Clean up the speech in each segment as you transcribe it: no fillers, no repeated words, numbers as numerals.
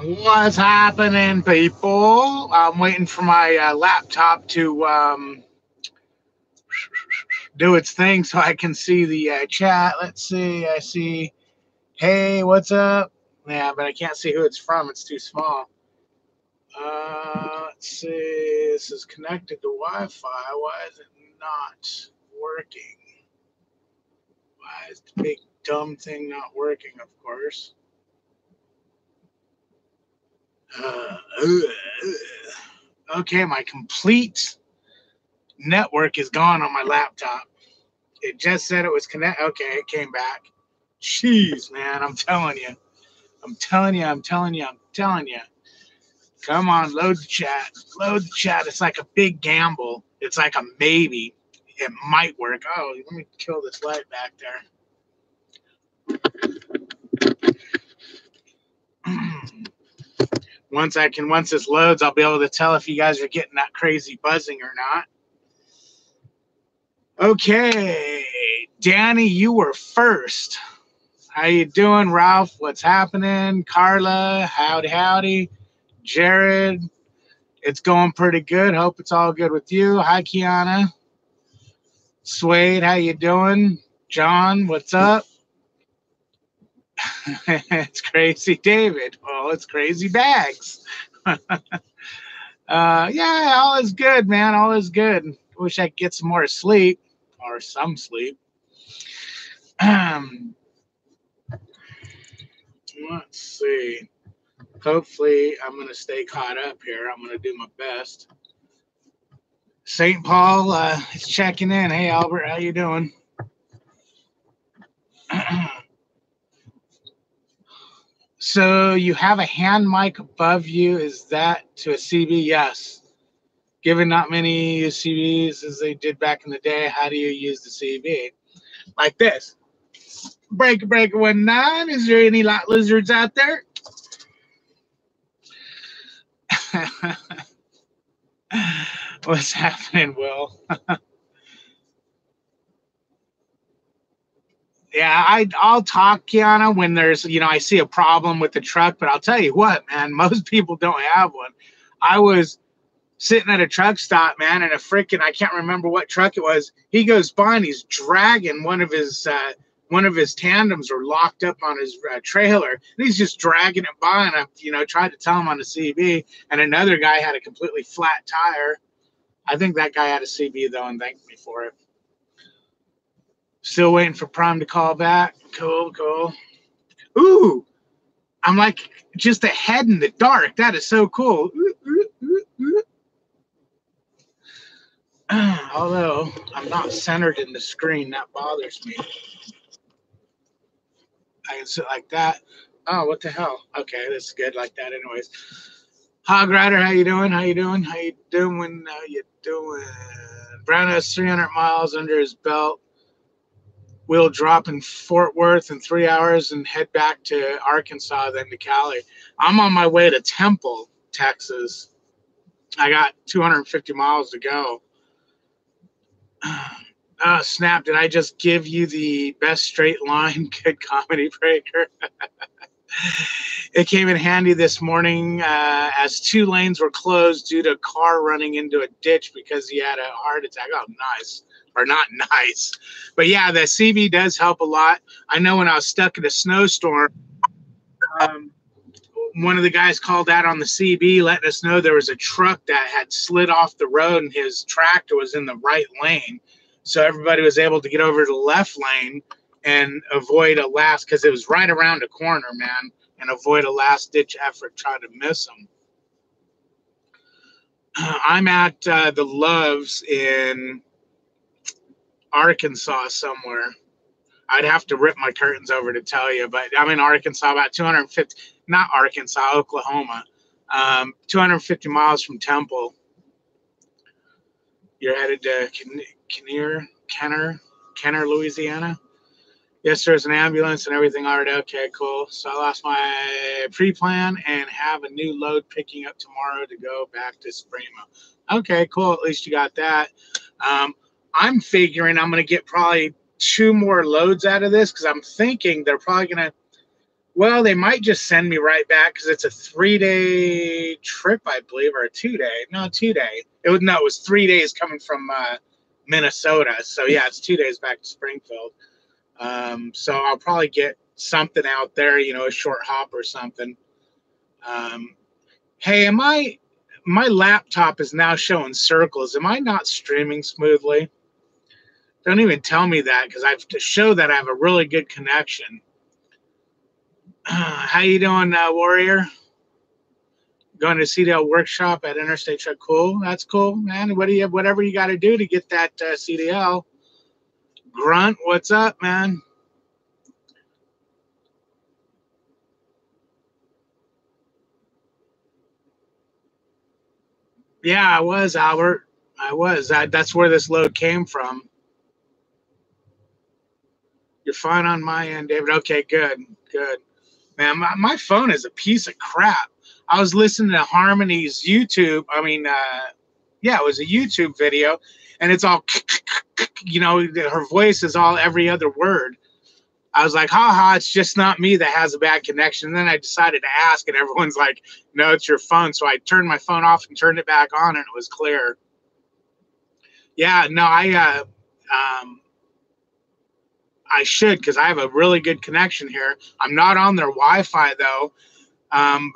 What's happening, people? I'm waiting for my laptop to do its thing so I can see the chat. Let's see. I see. Hey, what's up? Yeah, but I can't see who it's from. It's too small. Let's see. This is connected to Wi-Fi. Why is it not working? Why is the big dumb thing not working? Of course. Okay, my complete network is gone on my laptop. It just said it was connect. Okay, it came back. Jeez, man, I'm telling you. I'm telling you. I'm telling you. I'm telling you. Come on, load the chat. Load the chat. It's like a big gamble. It's like a maybe. It might work. Oh, let me kill this light back there. Once this loads, I'll be able to tell if you guys are getting that crazy buzzing or not. Okay, Danny, you were first. How you doing, Ralph? What's happening? Carla, howdy. Jared, it's going pretty good. Hope it's all good with you. Hi, Kiana. Suede, how you doing? John, what's up? It's Crazy David. Well, it's Crazy Bags. Yeah, all is good, man. All is good. Wish I could get some more sleep or some sleep. Let's see. Hopefully, I'm going to stay caught up here. I'm going to do my best. St. Paul is checking in. Hey, Albert, how you doing? So you have a hand mic above you. Is that to a CB? Yes. Given not many use CBs as they did back in the day, how do you use the CB? Like this. Breaker 19. Is there any lot lizards out there? What's happening, Will? Yeah, I'll talk, Kiana, when there's, I see a problem with the truck, but I'll tell you what, man, most people don't have one. I was sitting at a truck stop, man, and I can't remember what truck it was. He goes by and he's dragging one of his tandems are locked up on his trailer, and he's just dragging it by. And I, tried to tell him on the CB, and another guy had a completely flat tire. I think that guy had a CB though, and thanked me for it. Still waiting for Prime to call back. Cool. Ooh, I'm like just ahead in the dark. That is so cool. Although I'm not centered in the screen, that bothers me. I can sit like that. Oh, what the hell? Okay, this is good like that anyways. Hog Rider, how you doing? Brown has 300 miles under his belt. We'll drop in Fort Worth in 3 hours and head back to Arkansas, then to Cali. I'm on my way to Temple, Texas. I got 250 miles to go. Oh, snap. Did I just give you the best straight line good comedy breaker? It came in handy this morning as 2 lanes were closed due to a car running into a ditch because he had a heart attack. Oh, nice. Or not nice. But yeah, the CB does help a lot. I know when I was stuck in a snowstorm, one of the guys called out on the CB letting us know there was a truck that had slid off the road and his tractor was in the right lane. So everybody was able to get over to the left lane and avoid a last, because it was right around a corner, man, and avoid a last ditch effort trying to miss them. I'm at the Loves in Arkansas somewhere. I'd have to rip my curtains over to tell you, but I'm in Arkansas, about 250, not Arkansas, Oklahoma, 250 miles from Temple. You're headed to Kenner, Louisiana. Yes, there's an ambulance and everything already. Okay, cool. So I lost my pre-plan and have a new load picking up tomorrow to go back to Spremo. Okay, cool. At least you got that. I'm figuring I'm going to get probably 2 more loads out of this because I'm thinking they're probably going to, well, they might just send me right back because it's a 3-day trip, I believe, or a 2-day. No, 2-day. It was 3 days coming from Minnesota. So, yeah, it's 2 days back to Springfield. So I'll probably get something out there, a short hop or something. Hey, my laptop is now showing circles. Am I not streaming smoothly? Don't even tell me that because I have to show that I have a really good connection. How you doing, Warrior? Going to CDL workshop at Interstate Truck. Cool. That's cool, man. Whatever you got to do to get that CDL. Grunt, what's up, man? Yeah, I was, Albert. I was. That's where this load came from. You're fine on my end, David. Okay, good, good. Man, my phone is a piece of crap. I was listening to Harmony's YouTube. Yeah, it was a YouTube video, and it's all, her voice is all every other word. I was like, haha, it's just not me that has a bad connection. And then I decided to ask, and everyone's like, no, it's your phone. So I turned my phone off and turned it back on, and it was clear. Yeah, no, I should because I have a really good connection here. I'm not on their Wi-Fi though.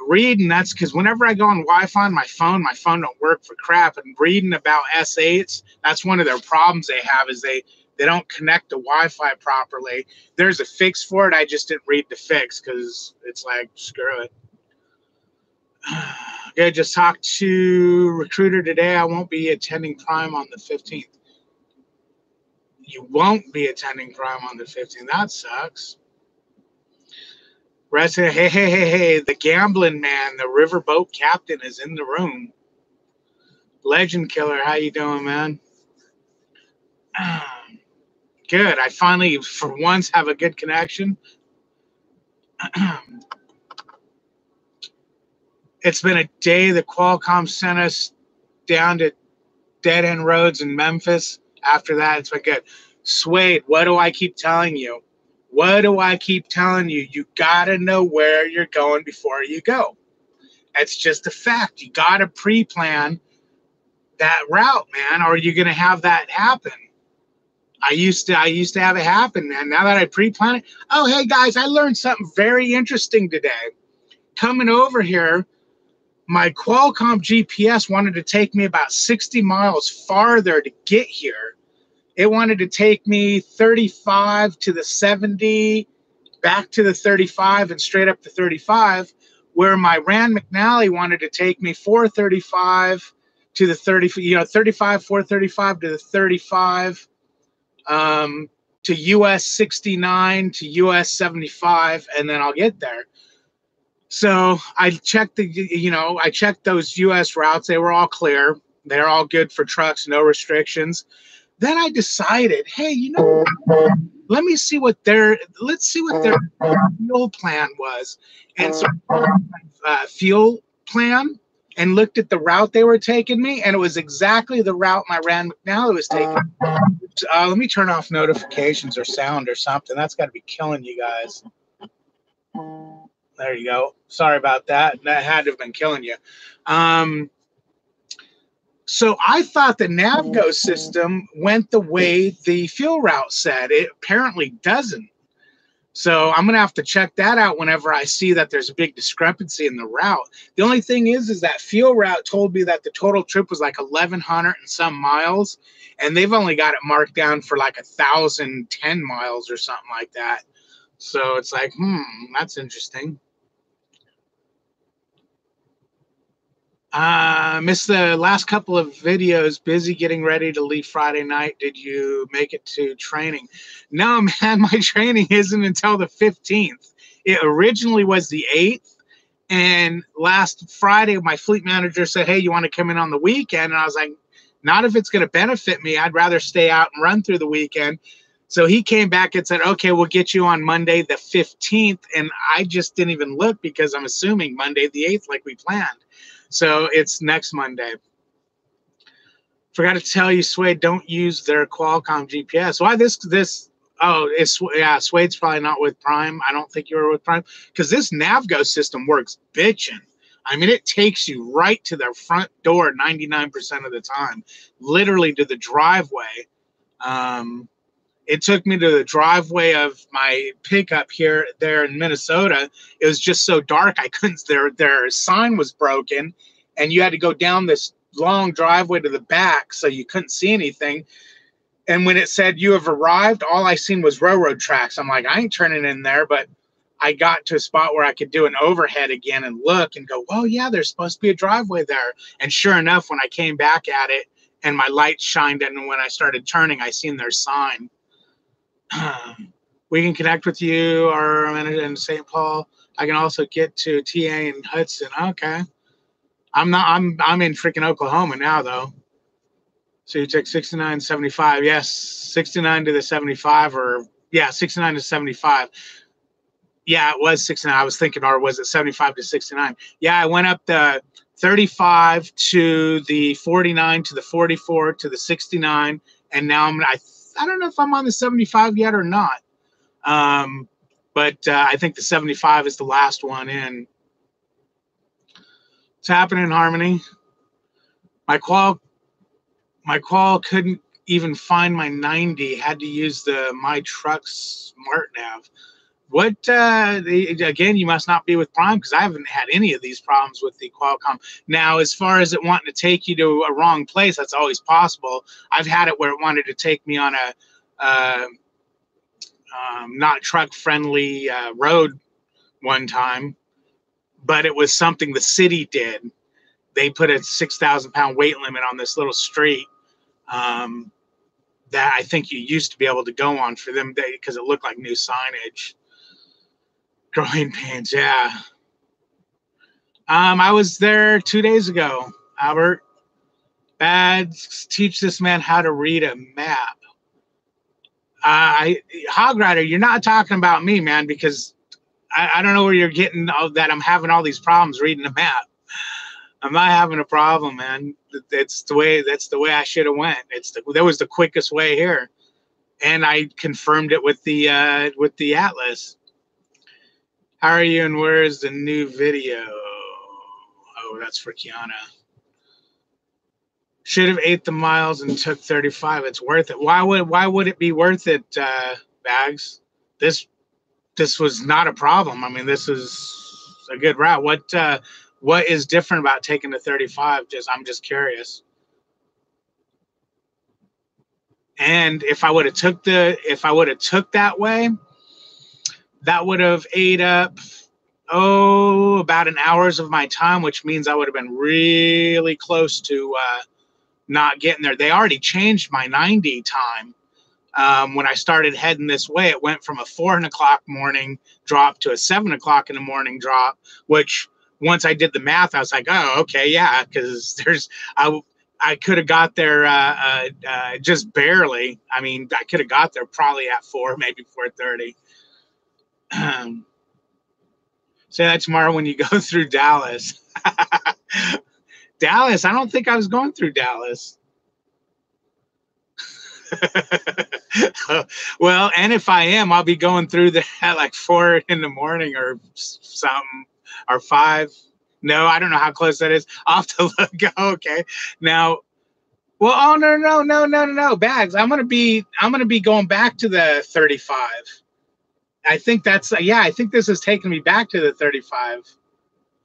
Reading, that's because whenever I go on Wi-Fi on my phone don't work for crap. And reading about S8s, that's one of their problems they have is they don't connect to Wi-Fi properly. There's a fix for it. I just didn't read the fix because it's like, screw it. Okay, just talked to recruiter today. I won't be attending Prime on the 15th. You won't be attending Prime on the 15th. That sucks. Resident, hey, the gambling man, the riverboat captain is in the room. Legend Killer, how you doing, man? Good. I finally, for once, have a good connection. It's been a day. The Qualcomm sent us down to dead end roads in Memphis. After that, it's been good. Suede, what do I keep telling you? What do I keep telling you? You got to know where you're going before you go. It's just a fact. You got to pre-plan that route, man, or you're going to have that happen. I used to have it happen, man. Now that I pre-plan it, oh, hey, guys, I learned something very interesting today. Coming over here, my Qualcomm GPS wanted to take me about 60 miles farther to get here. It wanted to take me 35 to the 70, back to the 35, and straight up to 35, where my Rand McNally wanted to take me 435 to the 30, 35, 435 to the 35, to US 69 to US 75, and then I'll get there. So I checked I checked those US routes. They were all clear. They're all good for trucks, no restrictions. Then I decided, hey, let's see what their fuel plan was. And so fuel plan and looked at the route they were taking me, and it was exactly the route my Rand McNally was taking. Let me turn off notifications or sound or something. That's got to be killing you guys. There you go. Sorry about that. That had to have been killing you. So I thought the Navgo system went the way the fuel route said. It apparently doesn't. So I'm going to have to check that out whenever I see that there's a big discrepancy in the route. The only thing is that fuel route told me that the total trip was like 1,100 and some miles, and they've only got it marked down for like 1,010 miles or something like that. So it's like, that's interesting. Missed the last couple of videos. Busy getting ready to leave Friday night. Did you make it to training? No, man, my training isn't until the 15th. It originally was the 8th. And last Friday, my fleet manager said, hey, you want to come in on the weekend? And I was like, not if it's going to benefit me. I'd rather stay out and run through the weekend. So he came back and said, okay, we'll get you on Monday the 15th. And I just didn't even look because I'm assuming Monday the 8th like we planned. So it's next Monday. Forgot to tell you, Suede, don't use their Qualcomm GPS. Why Suede's probably not with Prime. I don't think you were with Prime because this Navgo system works bitchin'. I mean, it takes you right to their front door 99% of the time, literally to the driveway. It took me to the driveway of my pickup there in Minnesota. It was just so dark I couldn't. Their sign was broken, and you had to go down this long driveway to the back, so you couldn't see anything. And when it said you have arrived, all I seen was railroad tracks. I'm like, I ain't turning in there, but I got to a spot where I could do an overhead again and look and go, well, yeah, there's supposed to be a driveway there. And sure enough, when I came back at it and my light shined in, and when I started turning, I seen their sign. We can connect with you or in St. Paul. I can also get to TA in Hudson. Okay. I'm in freaking Oklahoma now though. So you take 69, 75. Yes, 69 to the 75 69 to 75. Yeah, it was 69. I was thinking, or was it 75 to 69? Yeah, I went up the 35 to the 49 to the 44 to the 69. And now I don't know if I'm on the 75 yet or not. But I think the 75 is the last one in. It's happening, Harmony. My qual couldn't even find my 90. Had to use the My Truck Smart Nav. What again? You must not be with Prime because I haven't had any of these problems with the Qualcomm. Now, as far as it wanting to take you to a wrong place, that's always possible. I've had it where it wanted to take me on a not truck friendly road one time, but it was something the city did. They put a 6,000 pound weight limit on this little street that I think you used to be able to go on for them because it looked like new signage. Growing pains, yeah. I was there 2 days ago, Albert. Bads, teach this man how to read a map. Hog Rider, you're not talking about me, man, because I don't know where you're getting that I'm having all these problems reading a map. I'm not having a problem, man. That's the way I should have went. That was the quickest way here, and I confirmed it with the Atlas. How are you, and where is the new video? Oh, that's for Kiana. Should have ate the miles and took 35. It's worth it. Why would it be worth it, Bags? This was not a problem. I mean, this is a good route. What is different about taking the 35? I'm just curious. And if I would have took that way, that would have ate up about an hours of my time, which means I would have been really close to not getting there. They already changed my 90 time. When I started heading this way, it went from a 4 o'clock morning drop to a 7 o'clock in the morning drop, which once I did the math, I was like, oh, okay, yeah, because I could have got there just barely. I mean, I could have got there probably at 4, maybe 4:30. Say that tomorrow when you go through Dallas. Dallas, I don't think I was going through Dallas. Well, and if I am, I'll be going through there at like 4 in the morning or something, or 5. No, I don't know how close that is. I'll have to look. Okay. Now, well, oh no, Bags. I'm gonna be going back to the 35. I think I think this is taking me back to the 35.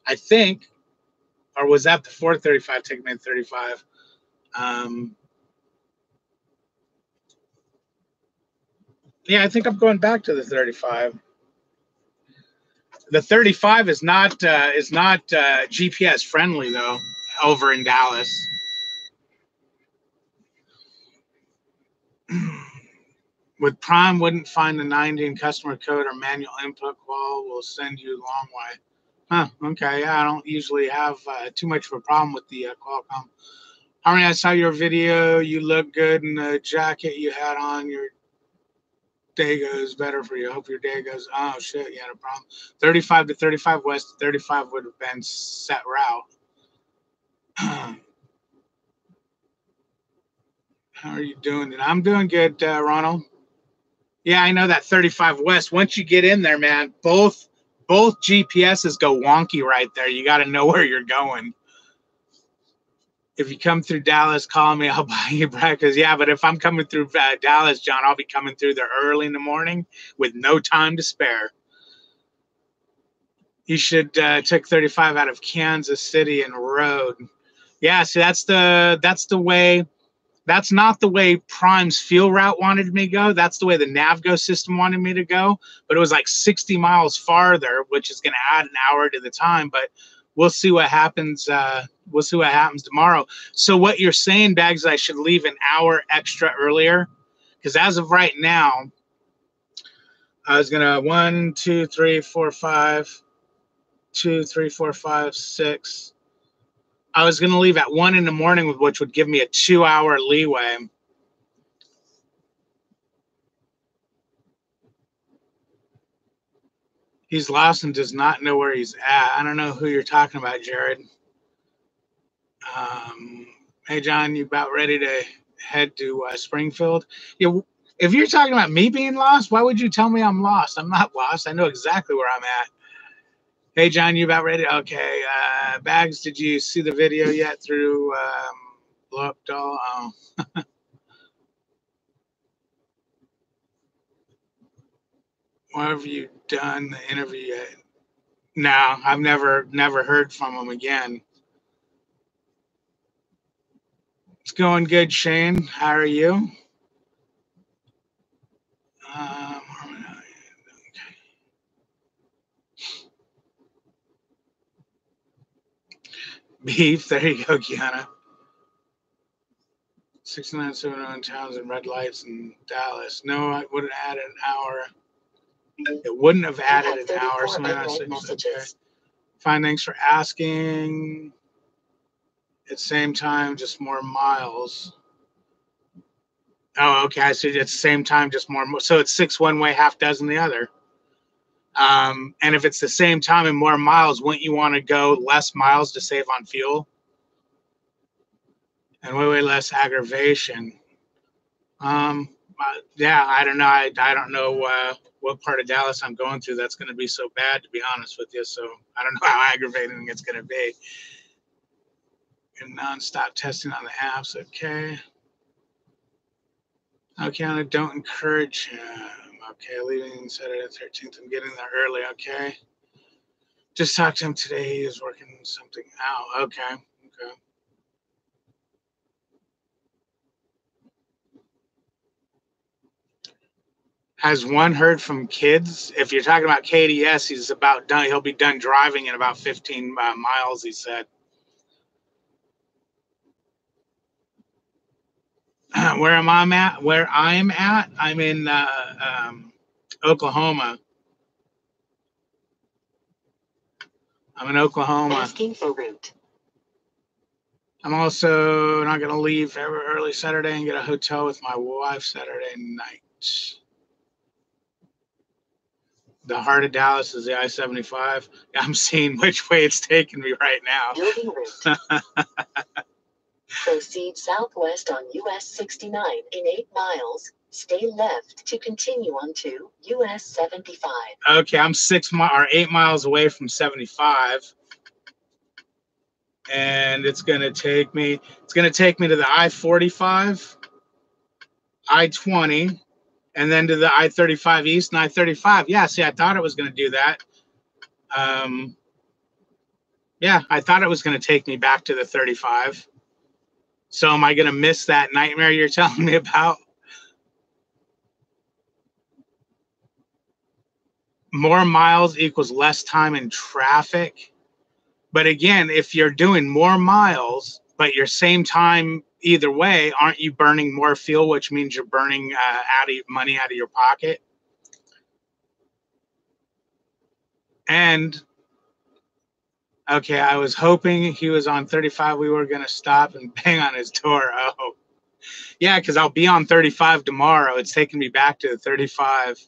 I think, or was that the 435 taking me to 35? Yeah, I think I'm going back to the 35. The 35 is not GPS friendly though. over in Dallas. With Prime, wouldn't find the 90 in customer code or manual input. Qual will send you a long way. Huh. Okay. Yeah, I don't usually have too much of a problem with the Qualcomm. Harmony, I saw your video. You look good in the jacket you had on. Your day goes better for you. I hope your day goes. Oh shit, you had a problem. 35 to 35 west. 35 would have been set route. How are you doing? And I'm doing good, Ronald. Yeah, I know that 35 west. Once you get in there, man, both GPSs go wonky right there. You got to know where you're going. If you come through Dallas, call me. I'll buy you breakfast. Yeah, but if I'm coming through Dallas, John, I'll be coming through there early in the morning with no time to spare. You should take 35 out of Kansas City and road. Yeah, see, that's the way. That's not the way Prime's fuel route wanted me to go. That's the way the Navgo system wanted me to go. But it was like 60 miles farther, which is going to add an hour to the time. But we'll see what happens. We'll see what happens tomorrow. So what you're saying, Bags, I should leave an hour extra earlier? Because as of right now, I was going to 1, 2, 3, 4, 5, 2, 3, 4, 5, 6. I was going to leave at 1 in the morning, which would give me a 2-hour leeway. He's lost and does not know where he's at. I don't know who you're talking about, Jared. Hey, John, you about ready to head to Springfield? Yeah. If you're talking about me being lost, why would you tell me I'm lost? I'm not lost. I know exactly where I'm at. Hey, John, you about ready? Okay. Bags, did you see the video yet through Blow Up Doll? Oh. Why have you done the interview yet? No, I've never heard from him again. It's going good, Shane. How are you? Beef. There you go, Kiana. 6971 towns and red lights in Dallas. No, I wouldn't add an hour. It wouldn't have added an hour. So okay. Fine, thanks for asking. At the same time, just more miles. Oh, okay. I see. At the same time, just more. So it's 6 one way, half dozen the other. And if it's the same time and more miles, wouldn't you want to go less miles to save on fuel? And way less aggravation. Yeah, I don't know. I don't know what part of Dallas I'm going through that's going to be so bad, to be honest with you. So I don't know how aggravating it's going to be. And nonstop testing on the apps. Okay. Okay, I don't encourage him. Okay, leaving Saturday the 13th. I'm getting there early. Okay. Just talked to him today. He is working something out. Okay. Okay. Has one heard from kids? If you're talking about KDS, he's about done. He'll be done driving in about 15 miles, he said. Where am I at? Where I'm at? I'm in Oklahoma. I'm in Oklahoma. Asking for route. I'm also not going to leave early Saturday and get a hotel with my wife Saturday night. The heart of Dallas is the I-75. I'm seeing which way it's taking me right now. Building route. Proceed southwest on US 69 in 8 miles. Stay left to continue on to US 75. Okay, I'm 8 miles away from 75. And it's going to take me to the I-45, I-20, and then to the I-35 East and I-35. Yeah, see, I thought it was going to do that. Yeah, I thought it was going to take me back to the 35. So am I going to miss that nightmare you're telling me about? More miles equals less time in traffic. But again, if you're doing more miles, but your same time either way, aren't you burning more fuel, which means you're burning money out of your pocket? And okay, I was hoping he was on 35. We were gonna stop and bang on his door. Oh, yeah, because I'll be on 35 tomorrow. It's taking me back to the 35.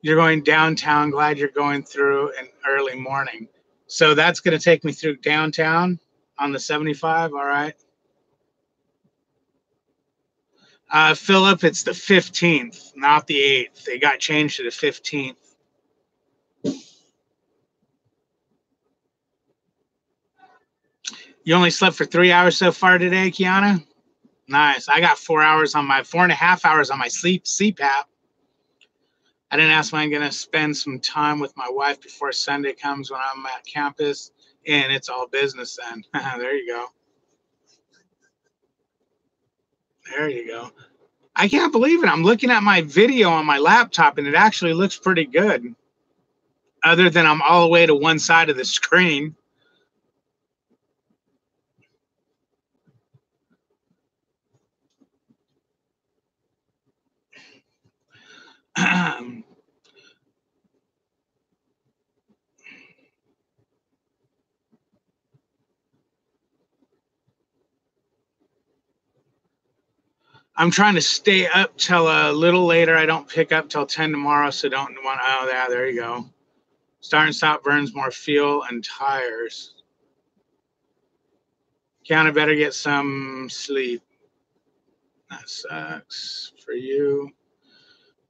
You're going downtown. Glad you're going through an early morning. So that's going to take me through downtown on the 75. All right. Philip, it's the 15th, not the 8th. They got changed to the 15th. You only slept for 3 hours so far today, Kiana? Nice. I got 4 hours on my 4.5 hours on my sleep app. I didn't ask when I'm going to spend some time with my wife before Sunday comes when I'm at campus, and it's all business then. There you go. There you go. I can't believe it. I'm looking at my video on my laptop, and it actually looks pretty good, other than I'm all the way to one side of the screen. I'm trying to stay up till a little later. I don't pick up till 10 tomorrow, so don't want. Oh, yeah, there you go. Start and stop burns more fuel and tires. Kiana better get some sleep. That sucks for you.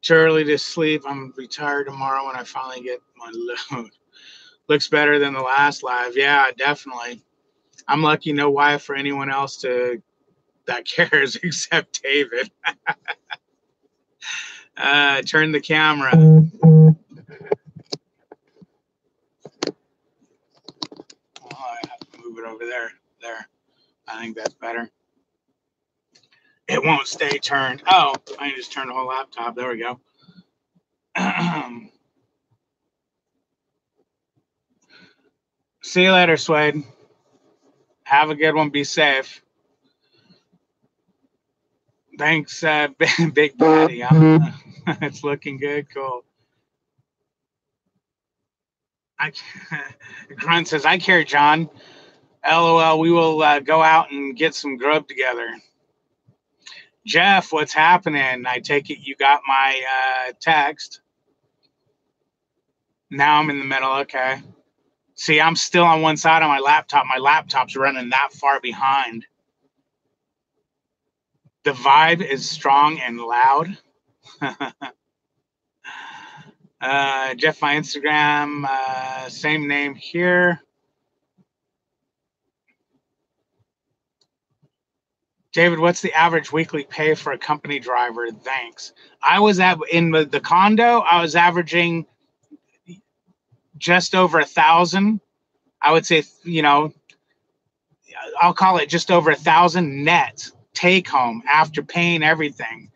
Too early to sleep. I'm retired tomorrow when I finally get my load. Looks better than the last live. Yeah, definitely. I'm lucky no wife or anyone else that cares except David. Turn the camera. Oh, I have to move it over there. There. I think that's better. It won't stay turned. Oh, I can just turn the whole laptop. There we go. See you later, Swade. Have a good one. Be safe. Thanks, Big Daddy. It's looking good. Cool. Grunt says, I care, John. LOL, we will go out and get some grub together. Jeff, what's happening? I take it you got my text. Now I'm in the middle. Okay. See, I'm still on one side of my laptop. My laptop's running that far behind. The vibe is strong and loud. Jeff, my Instagram, same name here. David, what's the average weekly pay for a company driver? Thanks. I was in the condo. I was averaging just over 1,000. I would say, I'll call it just over 1,000 net take home after paying everything.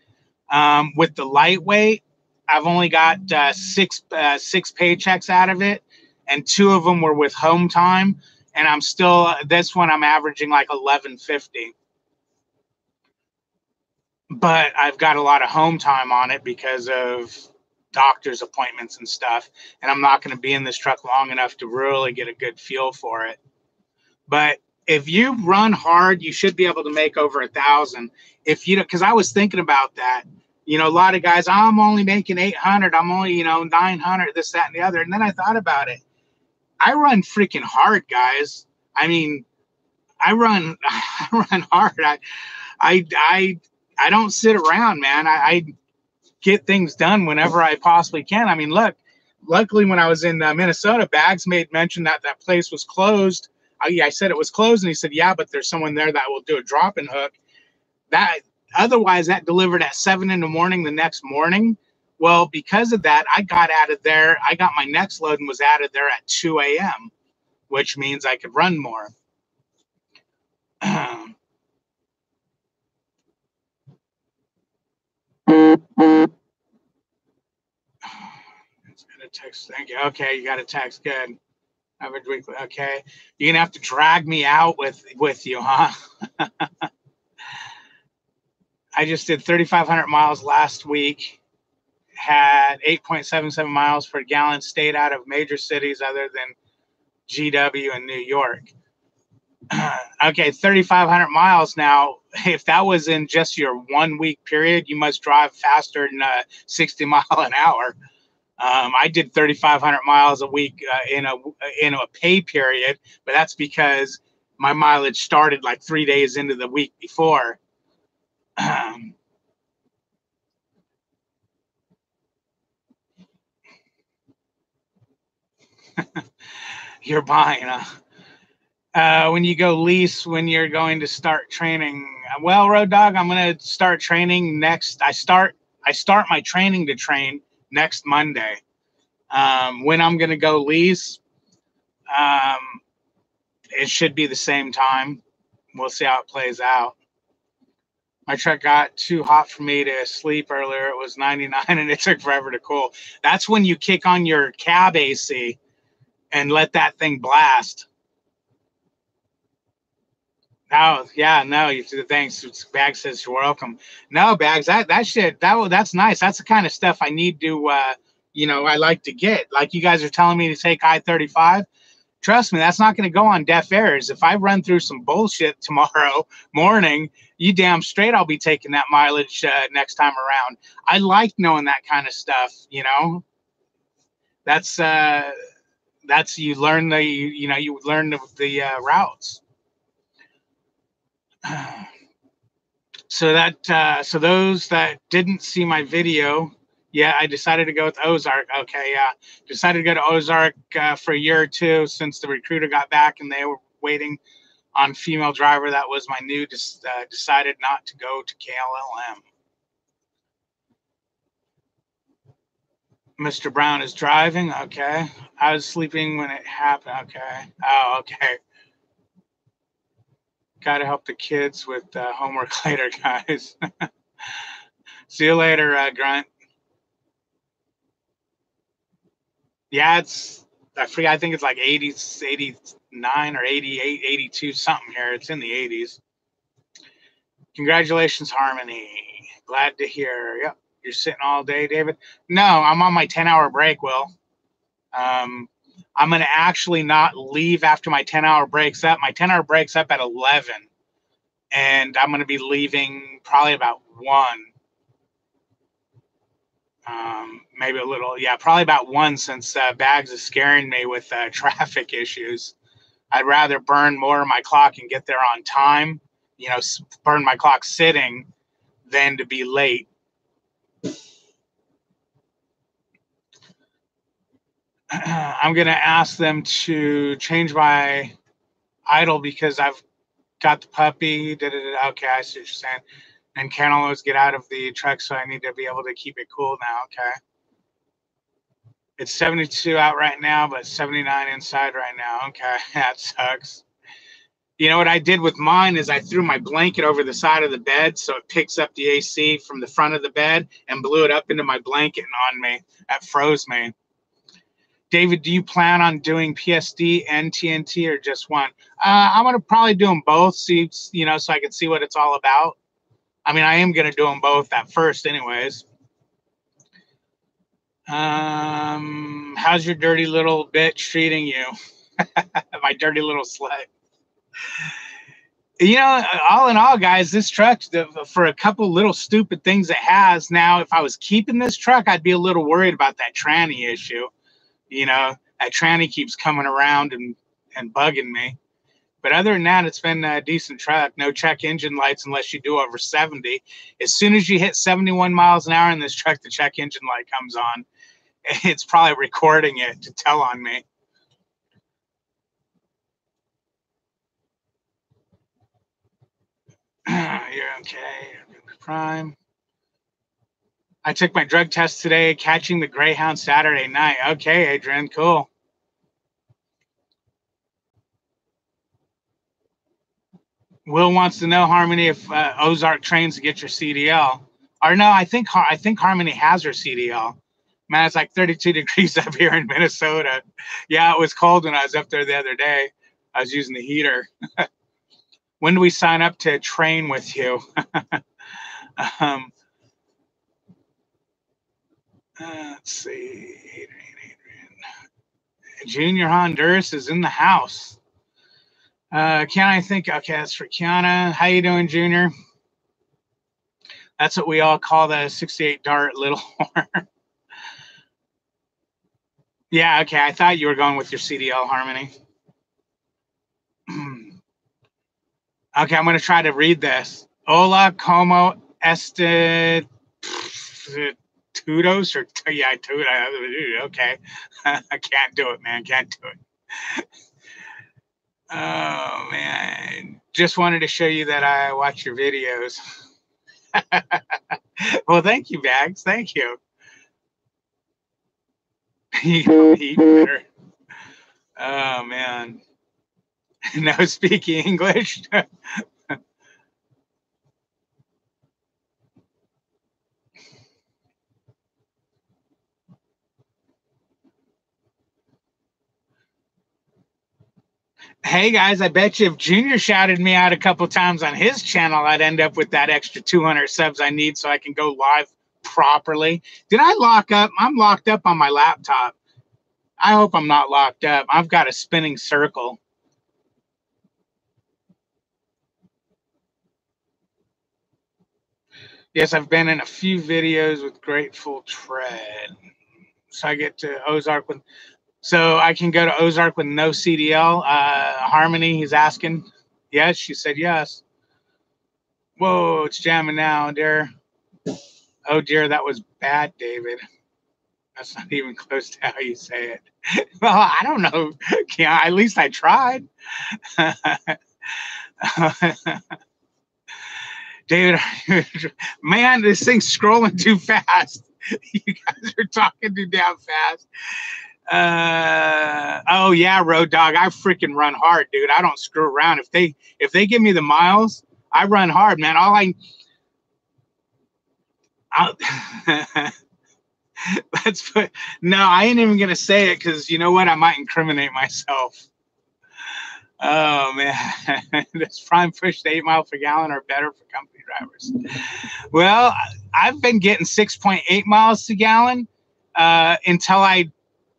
With the lightweight, I've only got six paychecks out of it, and 2 of them were with home time, and I'm still this one I'm averaging like 1150. But I've got a lot of home time on it because of doctor's appointments and stuff, and I'm not going to be in this truck long enough to really get a good feel for it. But if you run hard, you should be able to make over 1,000. If you, because I was thinking about that. A lot of guys, I'm only making 800. I'm only, 900, this, that, and the other. And then I thought about it. I run freaking hard, guys. I mean, I run hard. I don't sit around, man. I get things done whenever I possibly can. I mean, look, luckily when I was in Minnesota, Bags made mention that place was closed. I said it was closed, and he said, yeah, but there's someone there that will do a drop-in hook. Otherwise, that delivered at 7 in the morning the next morning. Well, because of that, I got out of there. I got my next load and was out of there at 2 a.m., which means I could run more. It's going to Text. Thank you. Okay, you got a text. Good. Average weekly. Okay. You're gonna have to drag me out with you, huh? I just did 3,500 miles last week. Had 8.77 miles per gallon. Stayed out of major cities other than GW and New York. Okay, 3,500 miles now. If that was in just your 1 week period, you must drive faster than 60 mile an hour. I did 3,500 miles a week in a pay period, but that's because my mileage started like 3 days into the week before. You're buying when you go lease, when you're going to start training. Well, Road Dog, I'm going to start training next. I start my training to train next Monday. When I'm going to go lease, it should be the same time. We'll see how it plays out. My truck got too hot for me to sleep earlier. It was 99 and it took forever to cool. That's when you kick on your cab AC and let that thing blast. Oh, yeah, no, thanks. Bags says you're welcome. No, Bags, that's nice. That's the kind of stuff I need to, I like to get. Like you guys are telling me to take I-35. Trust me, that's not going to go on deaf ears. If I run through some bullshit tomorrow morning, you damn straight I'll be taking that mileage next time around. I like knowing that kind of stuff, That's you learn you learn the routes. So those that didn't see my video, yeah, I decided to go with Ozark. Okay, yeah, decided to go to Ozark for a year or two since the recruiter got back and they were waiting on female driver. That was my new. Decided not to go to KLLM. Mr. Brown is driving. Okay, I was sleeping when it happened. Okay. Oh, okay. Got to help the kids with homework later, guys. See you later, Grunt. Yeah, I forget. I think it's like 80, 89 or 88, 82, something here. It's in the 80s. Congratulations, Harmony. Glad to hear. Yep. You're sitting all day, David? No, I'm on my 10-hour break, Will. I'm going to actually not leave after my 10-hour break's up. My 10-hour break's up at 11. And I'm going to be leaving probably about 1. Maybe a little, yeah, probably about 1 since Bags is scaring me with traffic issues. I'd rather burn more of my clock and get there on time, burn my clock sitting than to be late. I'm going to ask them to change my idle because I've got the puppy. Okay, I see what you're saying. And can't always get out of the truck, so I need to be able to keep it cool now. Okay. It's 72 out right now, but 79 inside right now. Okay, that sucks. You know what I did with mine is I threw my blanket over the side of the bed so it picks up the AC from the front of the bed and blew it up into my blanket and on me. That froze me. David, do you plan on doing PSD and TNT or just one? I'm going to probably do them both, so I can see what it's all about. I mean, I am going to do them both at first anyways. How's your dirty little bitch treating you? My dirty little slut. All in all, guys, this truck, for a couple little stupid things it has, now, if I was keeping this truck, I'd be a little worried about that tranny issue. That tranny keeps coming around and bugging me. But other than that, it's been a decent truck. No check engine lights unless you do over 70. As soon as you hit 71 miles an hour in this truck, the check engine light comes on. It's probably recording it to tell on me. You're okay. Prime. I took my drug test today, catching the Greyhound Saturday night. Okay, Adrian, cool. Will wants to know, Harmony, if Ozark trains to get your CDL. Or no, I think Harmony has her CDL. Man, it's like 32 degrees up here in Minnesota. Yeah, it was cold when I was up there the other day. I was using the heater. When do we sign up to train with you? um, let's see. Junior Honduras is in the house. Can I think? Okay, that's for Kiana. How you doing, Junior? That's what we all call the 68 dart little horn. Yeah, okay. I thought you were going with your CDL Harmony. Okay, I'm going to try to read this. Hola, como este tudos or yeah, okay. I can't do it, man. Can't do it. Oh man, just wanted to show you that I watch your videos. Well, thank you, Bags. Thank you. You don't eat better. Oh man. No speaking English. Hey guys, I bet you if Junior shouted me out a couple times on his channel, I'd end up with that extra 200 subs I need so I can go live properly. Did I lock up? I'm locked up on my laptop. I hope I'm not locked up. I've got a spinning circle. Yes, I've been in a few videos with Grateful Tread. So I get to Ozark with, so I can go to Ozark with no CDL. Harmony, he's asking. Yes, she said yes. Whoa, it's jamming now, dear. Oh dear, that was bad, David. That's not even close to how you say it. Well, I don't know. Yeah, at least I tried. David, man, this thing's scrolling too fast. You guys are talking too damn fast. Oh yeah, Road Dog. I freaking run hard, dude. I don't screw around. If they give me the miles, I run hard, man. Let's put no, I ain't even gonna say it because you know what? I might incriminate myself. Oh man, this prime push to 8 miles per gallon are better for company drivers. Well, I've been getting 6.8 miles per gallon until I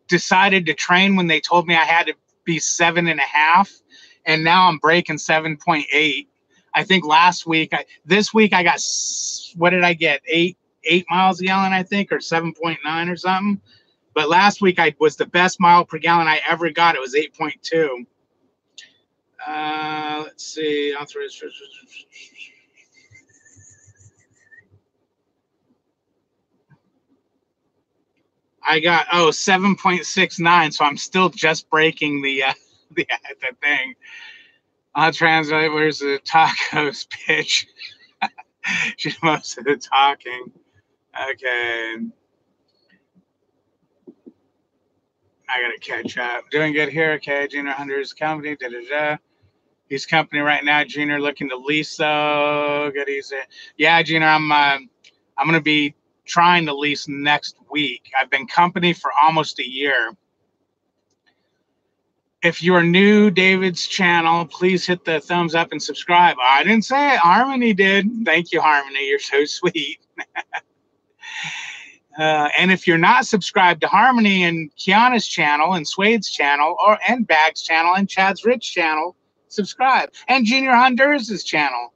decided to train when they told me I had to be 7.5, and now I'm breaking 7.8. I think this week I got, what did I get? 8 miles a gallon, I think, or 7.9 or something. But last week I was the best mile per gallon I ever got. It was 8.2. Let's see. I got 7.69, so I'm still just breaking the thing. I'll translate. Where's the tacos pitch? Most of the talking. Okay. I gotta catch up. Doing good here. Okay, Junior Hunter's company. Da da da. He's company right now. Junior looking to lease though. Good. Yeah, Junior. I'm gonna be trying to lease next week. I've been company for almost a year. If you are new, David's channel, please hit the thumbs up and subscribe. I didn't say it. Harmony did. Thank you, Harmony. You're so sweet. And if you're not subscribed to Harmony and Kiana's channel and Swade's channel and Bag's channel and Chad's Rich channel, subscribe. And Junior Honduras' channel.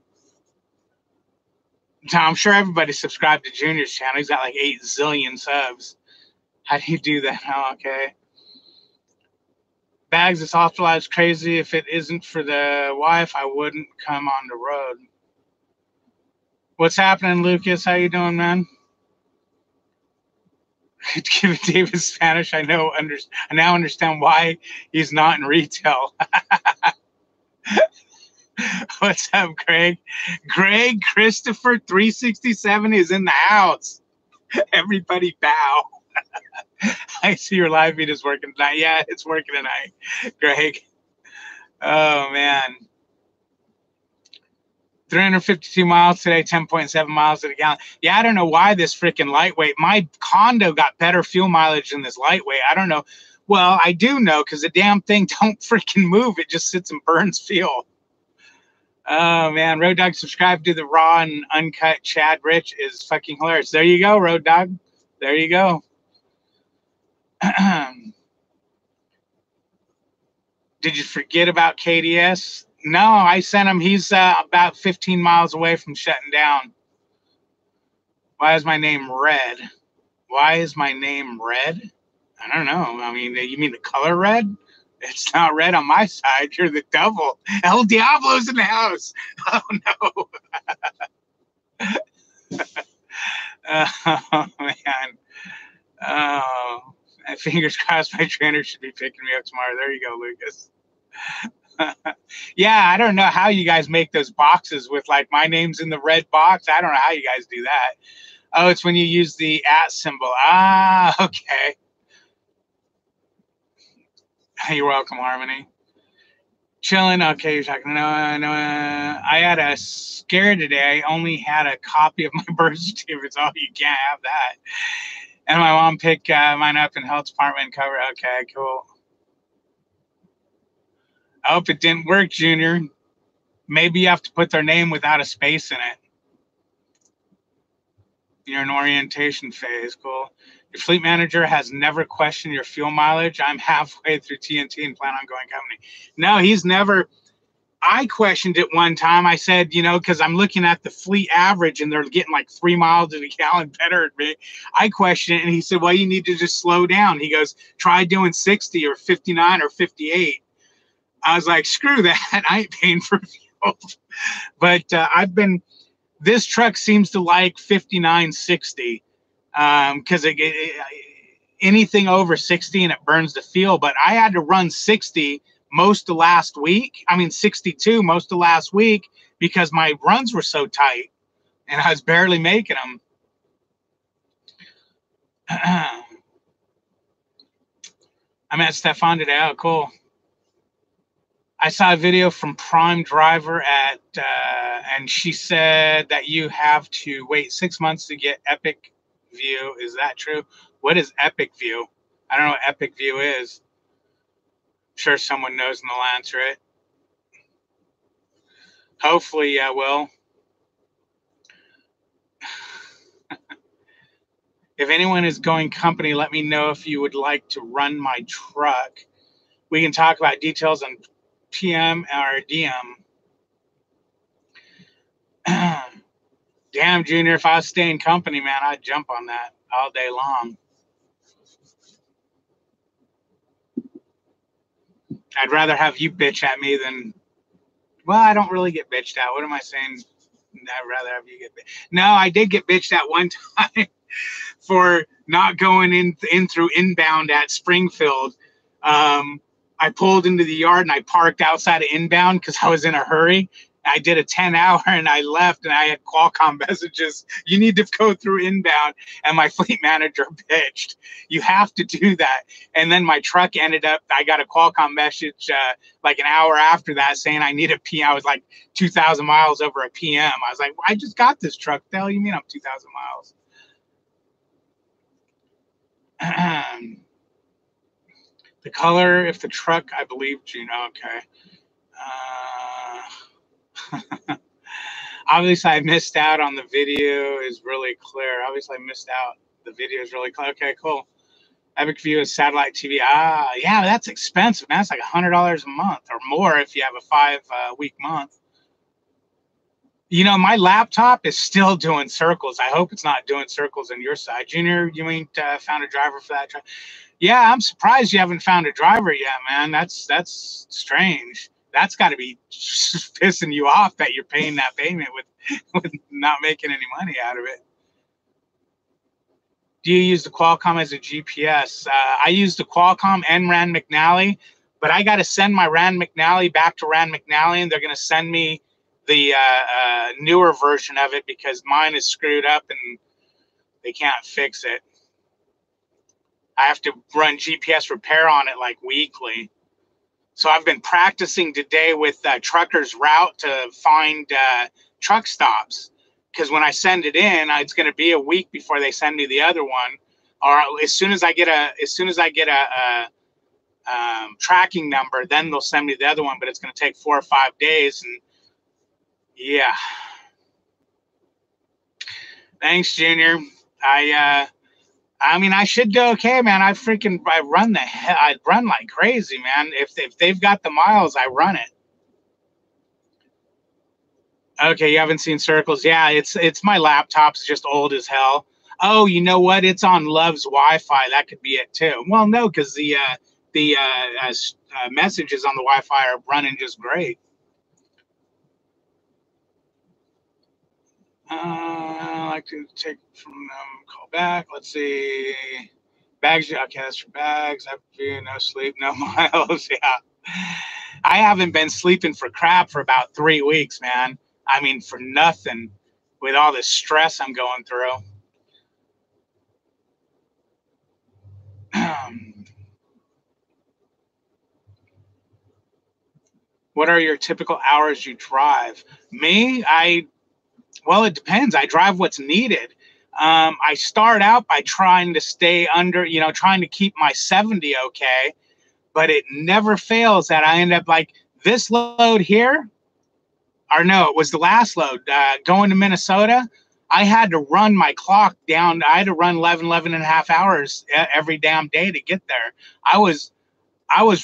So I'm sure everybody subscribed to Junior's channel. He's got like 8 zillion subs. How do you do that? Oh, okay. Bags, this Afterlife's crazy. If it isn't for the wife, I wouldn't come on the road. What's happening, Lucas? How you doing, man? Give David Spanish. I now understand why he's not in retail. What's up, Greg? Greg Christopher 367 is in the house. Everybody bow. I see your live feed is working tonight. Yeah, it's working tonight, Greg. Oh man. 352 miles today, 10.7 miles to the gallon. Yeah, I don't know why this freaking lightweight. My condo got better fuel mileage than this lightweight. I don't know. Well, I do know because the damn thing don't freaking move. It just sits and burns fuel. Oh man, Road Dog, subscribe to the raw and uncut Chad Rich is fucking hilarious. There you go, Road Dog. There you go. Did you forget about KDS? No, I sent him. He's about 15 miles away from shutting down. Why is my name red? Why is my name red? I don't know. I mean, you mean the color red? It's not red on my side. You're the devil. El Diablo's in the house. Oh, no. Oh, man. Oh, fingers crossed my trainer should be picking me up tomorrow. There you go, Lucas. Yeah, I don't know how you guys make those boxes with like my name's in the red box. I don't know how you guys do that. Oh, it's when you use the @ symbol. Ah, okay. You're welcome, Harmony. Chilling. Okay, you're talking. No. I had a scare today. I only had a copy of my birth certificate. Oh, you can't have that. And my mom picked mine up in health department cover. Okay, cool. I hope it didn't work, Junior. Maybe you have to put their name without a space in it. You're in orientation phase. Cool. Your fleet manager has never questioned your fuel mileage. I'm halfway through TNT and plan on going company. No, he's never. I questioned it one time. I said, you know, because I'm looking at the fleet average and they're getting like 3 miles to the gallon better at me. I questioned it and he said, well, you need to just slow down. He goes, try doing 60 or 59 or 58. I was like, screw that. I ain't paying for fuel. But this truck seems to like 59, 60 because anything over 60 and it burns the fuel. But I had to run 60 most of last week. I mean, 62 most of last week because my runs were so tight and I was barely making them. I met Stefan today. Oh, cool. I saw a video from Prime Driver and she said that you have to wait 6 months to get Epic View. Is that true? What is Epic View? I don't know what Epic View is. I'm sure someone knows and they'll answer it. Hopefully, I will. If anyone is going company, let me know if you would like to run my truck. We can talk about details on PM or DM. Damn, Junior, if I was staying company, man, I'd jump on that all day long. I'd rather have you bitch at me than, well, I don't really get bitched at. What am I saying? I'd rather have you get bitched. No, I did get bitched at one time for not going in through inbound at Springfield. I pulled into the yard and I parked outside of inbound because I was in a hurry. I did a 10-hour and I left and I had Qualcomm messages. You need to go through inbound. And my fleet manager bitched. You have to do that. And then my truck ended up, I got a Qualcomm message like an hour after that saying I need a PM. I was like 2,000 miles over a PM. I was like, well, I just got this truck. What the hell you mean I'm 2,000 miles? The color, if the truck, I believe, Gino, okay. Obviously, I missed out on the video is really clear. Obviously, I missed out. The video is really clear. Okay, cool. Epic View is satellite TV. Ah, yeah, that's expensive, man. It's like $100 a month or more if you have a 5-week month. You know, my laptop is still doing circles. I hope it's not doing circles on your side. Junior, you ain't found a driver for that truck? Yeah, I'm surprised you haven't found a driver yet, man. That's strange. That's got to be pissing you off that you're paying that payment with not making any money out of it. Do you use the Qualcomm as a GPS? I use the Qualcomm and Rand McNally, but I got to send my Rand McNally back to Rand McNally, and they're going to send me the newer version of it because mine is screwed up and they can't fix it. I have to run GPS repair on it like weekly. So I've been practicing today with Trucker's Route to find truck stops, because when I send it in, it's going to be a week before they send me the other one, or as soon as I get a tracking number, then they'll send me the other one. But it's going to take 4 or 5 days, and yeah. Thanks, Junior. I mean, I should do okay, man. I run like crazy, man. If they've got the miles, I run it. Okay, you haven't seen Circles? Yeah, it's my laptop's just old as hell. Oh, you know what? It's on Love's Wi-Fi. That could be it too. Well, no, because the messages on the Wi-Fi are running just great. I like to take from them, call back. Let's see. Bags. Okay, that's your bags. No sleep, no miles. Yeah. I haven't been sleeping for crap for about 3 weeks, man. I mean, for nothing with all this stress I'm going through. What are your typical hours you drive? Me, well, it depends. I drive what's needed. I start out by trying to stay under, trying to keep my 70 okay, but it never fails that I end up like this load here, or no, it was the last load going to Minnesota. I had to run my clock down. I had to run 11 and a half hours every damn day to get there. I was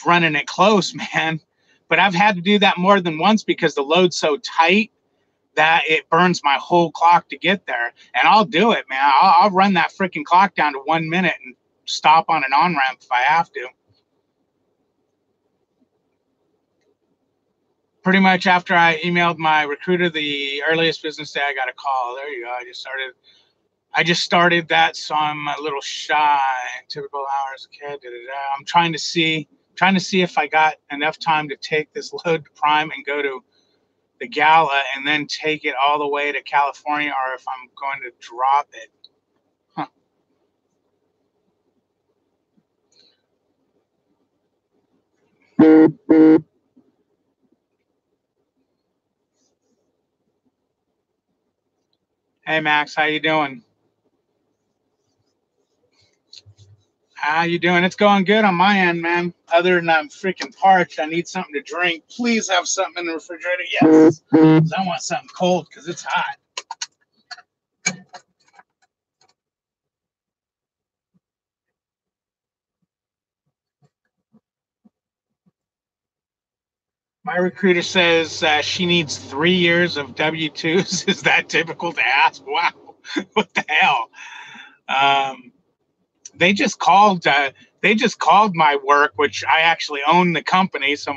running it close, man, but I've had to do that more than once because the load's so tight that it burns my whole clock to get there. And I'll do it, man. I'll run that freaking clock down to 1 minute and stop on an on-ramp if I have to. Pretty much after I emailed my recruiter the earliest business day, I got a call. There you go. I just started that, so I'm a little shy. Typical hours. Okay. I'm trying to see if I got enough time to take this load to Prime and go to the gala and then take it all the way to California, or if I'm going to drop it. Huh. Hey Max, how you doing? How you doing? It's going good on my end, man. Other than I'm freaking parched, I need something to drink. Please have something in the refrigerator. Yes. I want something cold because it's hot. My recruiter says she needs 3 years of W-2s. Is that typical to ask? Wow. What the hell? They just called my work, which I actually own the company. It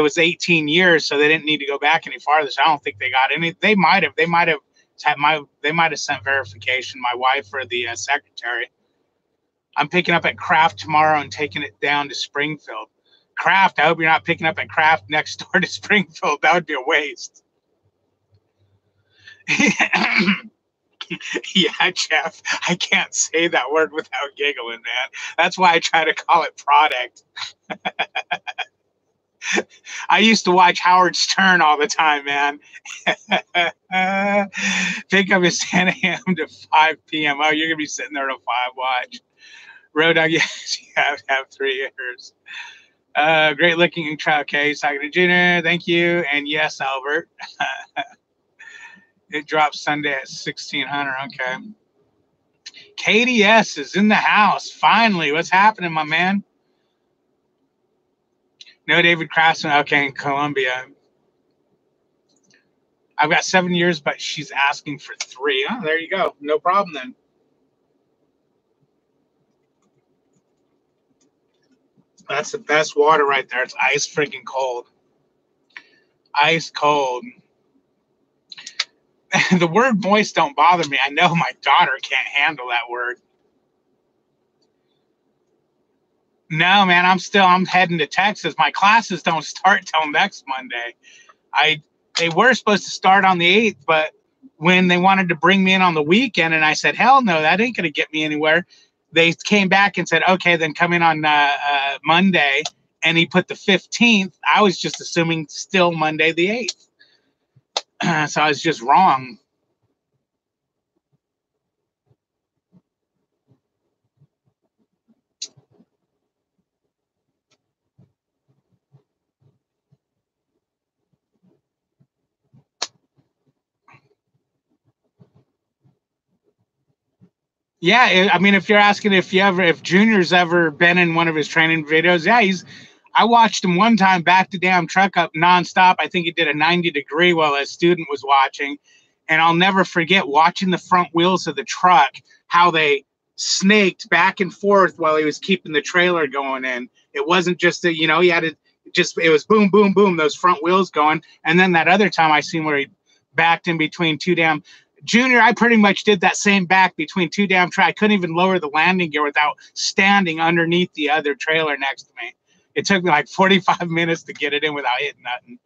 was 18 years, so they didn't need to go back any farther. So I don't think they got any. They might have sent verification. My wife or the secretary. I'm picking up at Kraft tomorrow and taking it down to Springfield. Kraft, I hope you're not picking up at Kraft next door to Springfield. That would be a waste. Yeah, Jeff, I can't say that word without giggling, man. That's why I try to call it product. I used to watch Howard Stern all the time, man. Pickup is 10 a.m. to 5 p.m. Oh, you're going to be sitting there to 5 watch. Road dog, yes, you have 3 years. Great looking trout case. Talking to Junior, thank you. And yes, Albert. It drops Sunday at 1600. Okay. KDS is in the house. Finally. What's happening, my man? No David Craftsman. Okay, in Columbia. I've got 7 years, but she's asking for 3. Oh, there you go. No problem then. That's the best water right there. It's ice freaking cold. Ice cold. The word moist don't bother me. I know my daughter can't handle that word. No, man, I'm heading to Texas. My classes don't start till next Monday. They were supposed to start on the 8th, but when they wanted to bring me in on the weekend, and I said, hell no, that ain't going to get me anywhere. They came back and said, okay, then come in on Monday. and he put the 15th, I was just assuming still Monday the 8th. So I was just wrong. Yeah, I mean, if you're asking if Junior's ever been in one of his training videos, yeah, I watched him one time back the damn truck up nonstop. I think he did a 90-degree while a student was watching, and I'll never forget watching the front wheels of the truck, how they snaked back and forth while he was keeping the trailer going in. It wasn't just that, he had to it was boom, boom, boom, those front wheels going, and then that other time I seen where he backed in between two damn. Junior, I pretty much did that same back between two damn tracks. I couldn't even lower the landing gear without standing underneath the other trailer next to me. It took me like 45 minutes to get it in without hitting nothing.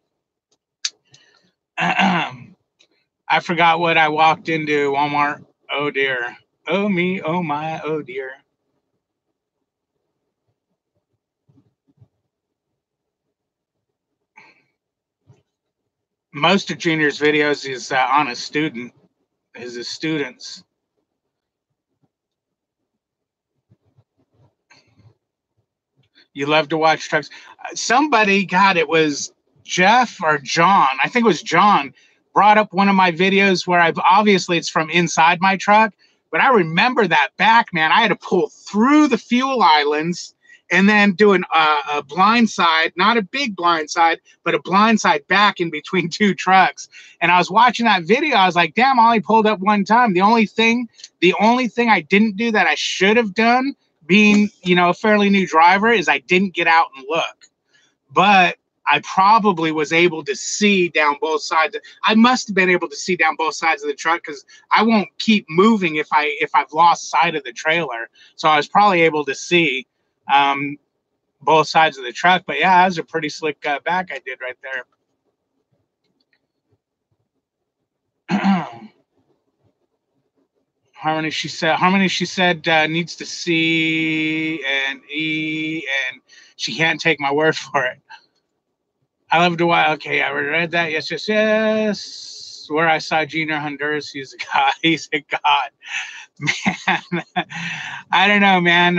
I forgot what I walked into Walmart. Oh dear. Oh me, oh my, oh dear. Most of Junior's videos is on a student, his students. You love to watch trucks. Somebody, God, it was Jeff or John. I think it was John brought up one of my videos where obviously it's from inside my truck, but I remember that back, man. I had to pull through the fuel islands and then do a blind side, not a big blind side, but a blind side back in between two trucks. And I was watching that video. I was like, damn, I only pulled up one time. The only thing I didn't do that I should have done, being, a fairly new driver, is I didn't get out and look. But I probably was able to see down both sides. I must have been able to see down both sides of the truck, because I won't keep moving if I've lost sight of the trailer. So I was probably able to see both sides of the truck. But yeah, that was a pretty slick back I did right there. Harmony, she said needs to C and E, and she can't take my word for it. I love to watch. Okay, I read that. Yes, yes, yes. Where I saw Junior Honduras, he's a god. He's a god, man. I don't know, man.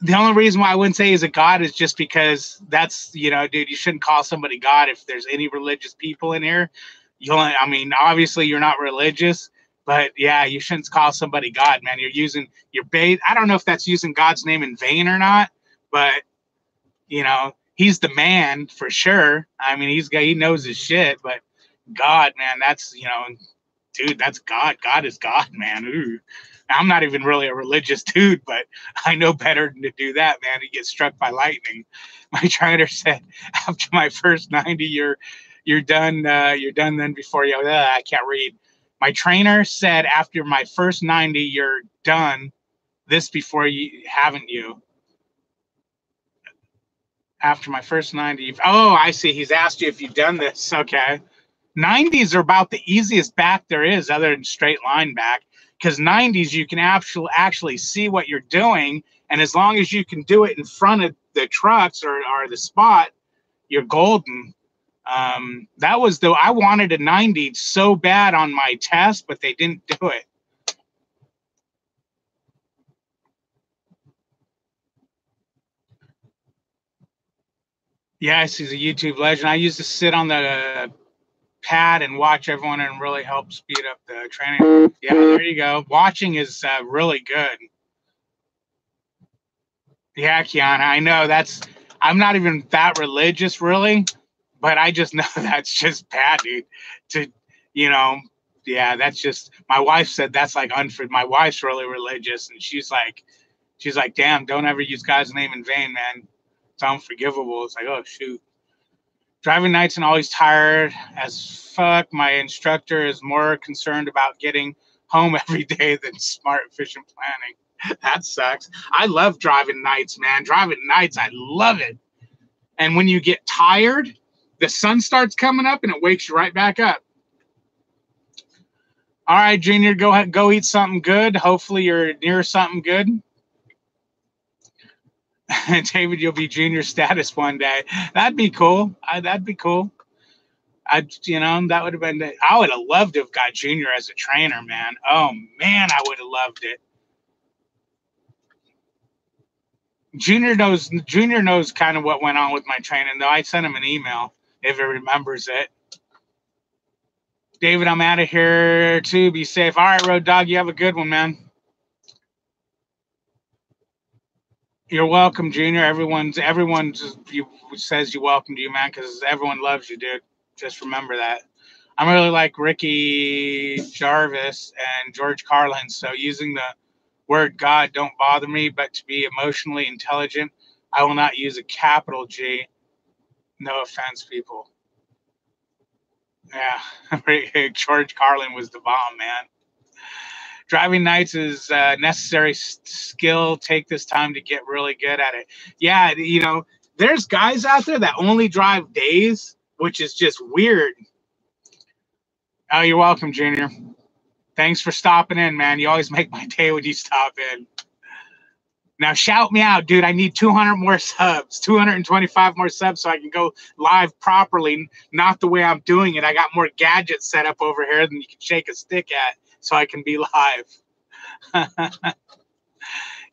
The only reason why I wouldn't say he's a god is just because that's, dude, you shouldn't call somebody God if there's any religious people in here. Obviously you're not religious, but yeah, you shouldn't call somebody God, man. You're using your bait. I don't know if that's using God's name in vain or not, but he's the man for sure. I mean, he knows his shit, but God, man, that's, dude, that's God. God is God, man. Ooh. I'm not even really a religious dude, but I know better than to do that, man. To get struck by lightning. My trainer said after my first 90, you're done. You're done then before you. I can't read. My trainer said after my first 90, you're done. This before you, haven't you? After my first 90. Oh, I see. He's asked you if you've done this. Okay. 90s are about the easiest back there is, other than straight line back, because 90s you can actually see what you're doing, and as long as you can do it in front of the trucks or the spot, you're golden. That was I wanted a 90 so bad on my test, but they didn't do it. Yes, he's a YouTube legend. I used to sit on the pad and watch everyone and really help speed up the training. Yeah, there you go. Watching is really good. Yeah, Kiana, I know I'm not even that religious really, but I just know that's just bad, dude. Yeah, that's just, my wife said that's like unfair. My wife's really religious, and she's like, damn, don't ever use God's name in vain, man. It's unforgivable. It's like, oh shoot. Driving nights and always tired as fuck. My instructor is more concerned about getting home every day than smart, efficient planning. That sucks. I love driving nights, man. Driving nights, I love it. And when you get tired, the sun starts coming up and it wakes you right back up. All right, Junior, go ahead, go eat something good. Hopefully you're near something good. David, you'll be junior status one day. That'd be cool. That'd be cool. That would have been. I would have loved to have got Junior as a trainer, man. Oh man, I would have loved it. Junior knows kind of what went on with my training, though. I sent him an email if he remembers it. David, I'm out of here too. Be safe. All right, Road Dog, you have a good one, man. You're welcome, Junior. Everyone says you welcome to you, man, because everyone loves you, dude. Just remember that. I'm really like Ricky Jarvis and George Carlin, so using the word God don't bother me, but to be emotionally intelligent, I will not use a capital G. No offense, people. Yeah, George Carlin was the bomb, man. Driving nights is a necessary skill. Take this time to get really good at it. Yeah, there's guys out there that only drive days, which is just weird. Oh, you're welcome, Junior. Thanks for stopping in, man. You always make my day when you stop in. Now shout me out, dude. I need 200 more subs, 225 more subs so I can go live properly, not the way I'm doing it. I got more gadgets set up over here than you can shake a stick at so I can be live.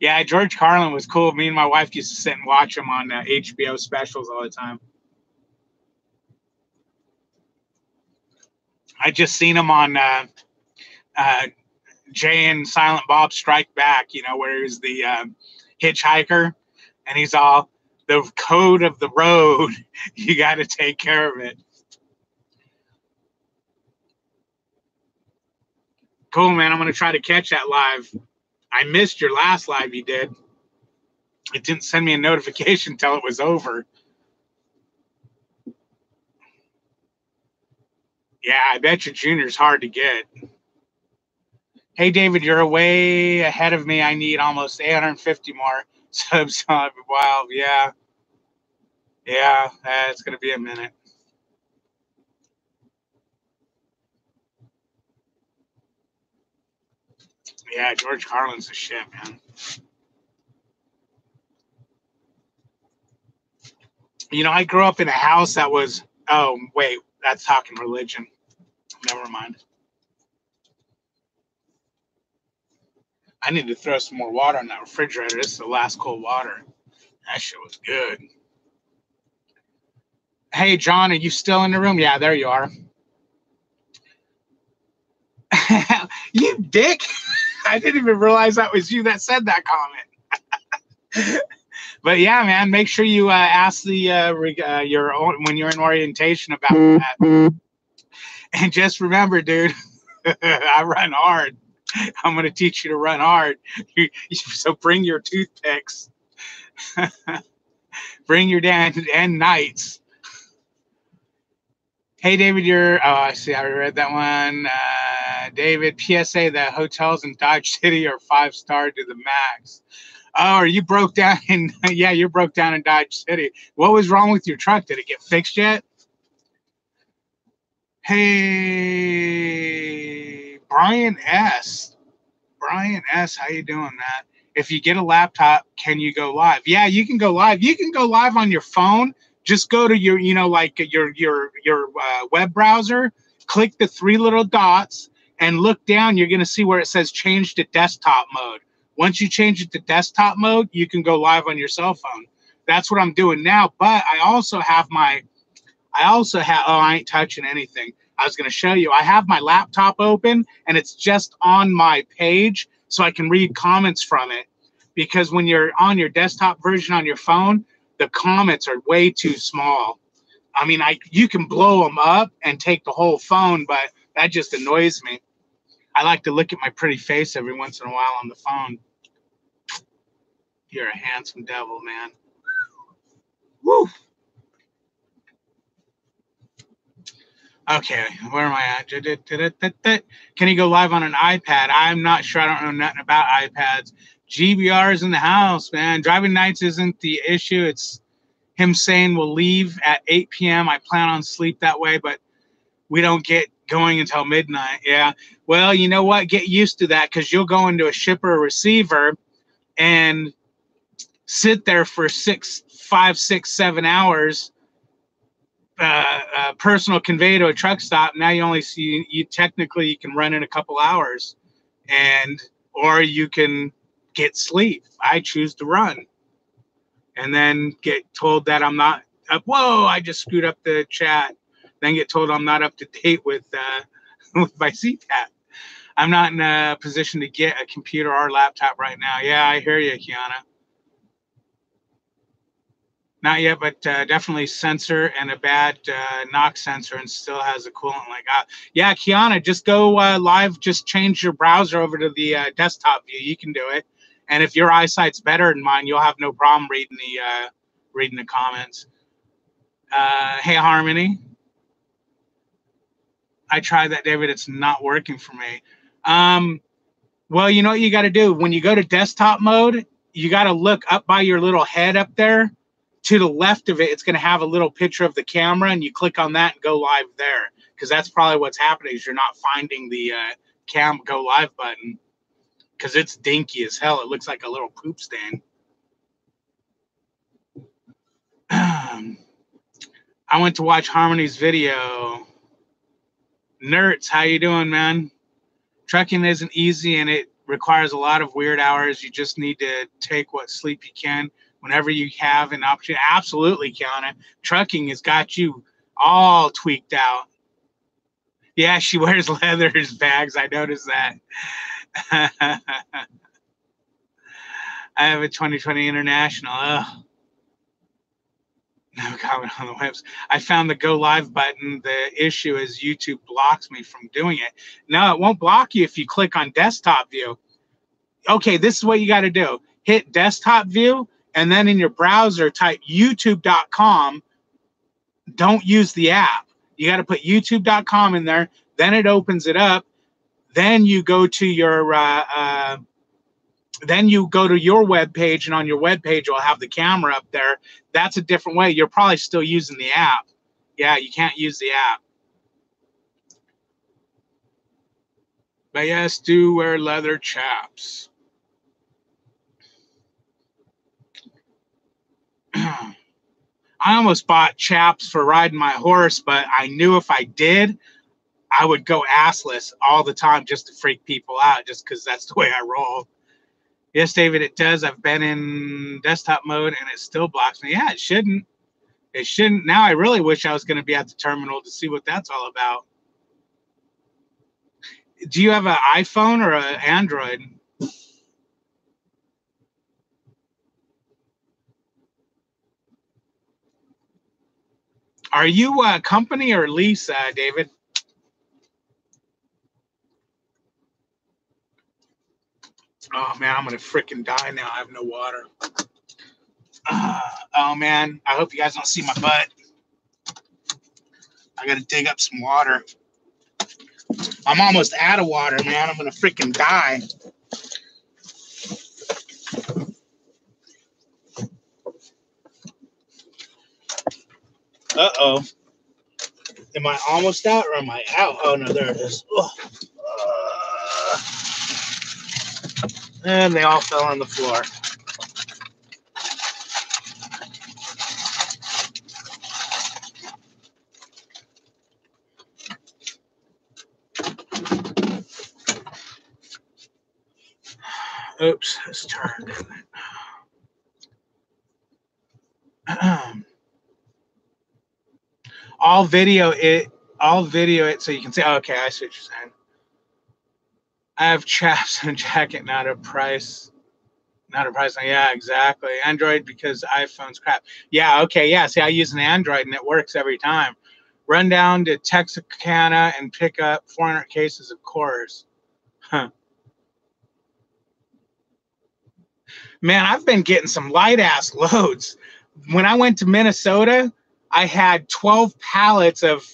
Yeah, George Carlin was cool. Me and my wife used to sit and watch him on HBO specials all the time. I just seen him on Jay and Silent Bob Strike Back, where he's the hitchhiker, and he's all, the code of the road, you got to take care of it. Cool, man. I'm going to try to catch that live. I missed your last live you did. It didn't send me a notification until it was over. Yeah, I bet your Junior's hard to get. Hey, David, you're way ahead of me. I need almost 850 more subs. Wow, yeah. Yeah, it's going to be a minute. Yeah, George Carlin's the shit, man. I grew up in a house that was, oh, wait, that's talking religion. Never mind. I need to throw some more water on that refrigerator. This is the last cold water. That shit was good. Hey, John, are you still in the room? Yeah, there you are. You dick. I didn't even realize that was you that said that comment. But yeah, man, make sure you ask the when you're in orientation about that. And just remember, dude, I run hard. I'm going to teach you to run hard. So bring your toothpicks. Bring your dad and knights. Hey, David, I see. I read that one. David, PSA, the hotels in Dodge City are 5-star to the max. Oh, you broke down yeah, you broke down in Dodge City. What was wrong with your truck? Did it get fixed yet? Hey, Brian S. Brian S., how you doing, man? If you get a laptop, can you go live? Yeah, you can go live. You can go live on your phone. Just go to your, your web browser, click the 3 little dots, and look down. You're going to see where it says change to desktop mode. Once you change it to desktop mode, you can go live on your cell phone. That's what I'm doing now. But I also have I ain't touching anything. I was going to show you. I have my laptop open, and it's just on my page, so I can read comments from it. Because when you're on your desktop version on your phone, the comments are way too small. I mean, you can blow them up and take the whole phone, but that just annoys me. I like to look at my pretty face every once in a while on the phone. You're a handsome devil, man. Woo! Okay, where am I at? Can you go live on an iPad? I'm not sure. I don't know nothing about iPads. GBR's in the house, man. Driving nights isn't the issue. It's him saying we'll leave at 8 p.m. I plan on sleep that way, but we don't get going until midnight. Yeah. Well, you know what? Get used to that, because you'll go into a shipper or receiver, and sit there for 5, 6, 7 hours, personal convey to a truck stop. Now you only see, you technically you can run in a couple hours, or you can get sleep. I choose to run, and then get told that I'm not up. Whoa, I just screwed up the chat. Then get told I'm not up to date with with my CPAP. I'm not in a position to get a computer or laptop right now. Yeah, I hear you, Kiana. Not yet, but definitely sensor and a bad knock sensor, and still has a coolant like yeah, Kiana, just go live. Just change your browser over to the desktop view. You can do it. And if your eyesight's better than mine, you'll have no problem reading the comments. Hey, Harmony. I tried that, David. It's not working for me. Well, you know what you got to do? When you go to desktop mode, you got to look up by your little head up there. To the left of it, it's going to have a little picture of the camera, and you click on that and go live there, because that's probably what's happening is you're not finding the go live button, because it's dinky as hell. It looks like a little poop stain. I went to watch Harmony's video. Nerds, how you doing, man? Trucking isn't easy, and it requires a lot of weird hours. You just need to take what sleep you can whenever you have an opportunity. Absolutely, Kiana. Trucking has got you all tweaked out. Yeah, she wears leather bags. I noticed that. I have a 2020 International. Ugh. No comment on the webs. I found the go live button. The issue is YouTube blocks me from doing it. No, it won't block you if you click on desktop view. Okay, this is what you got to do. Hit desktop view, and then in your browser, type youtube.com. Don't use the app. You got to put youtube.com in there. Then it opens it up. Then you go to your web page, and on your web page, you'll have the camera up there. That's a different way. You're probably still using the app. Yeah, you can't use the app. But yes, do wear leather chaps. I almost bought chaps for riding my horse, but I knew if I did, I would go assless all the time just to freak people out, just because that's the way I roll. Yes, David, it does. I've been in desktop mode and it still blocks me. Yeah, it shouldn't. It shouldn't. Now I really wish I was going to be at the terminal to see what that's all about. Do you have an iPhone or an Android? Are you a company or lease, David? Oh, man, I'm going to freaking die now. I have no water. Oh, man. I hope you guys don't see my butt. I got to dig up some water. I'm almost out of water, man. I'm going to freaking die. Uh-oh. Am I almost out or am I out? Oh, no, there it is. And they all fell on the floor. Oops, it's turned, isn't it? I'll video it so you can see. Okay, I see what you're saying. I have chaps and a jacket, not a price. Yeah, exactly. Android because iPhone's crap. Yeah, okay, yeah. See, I use an Android and it works every time. Run down to Texarkana and pick up 400 cases of Coors. Huh. Man, I've been getting some light ass loads. When I went to Minnesota, I had 12 pallets of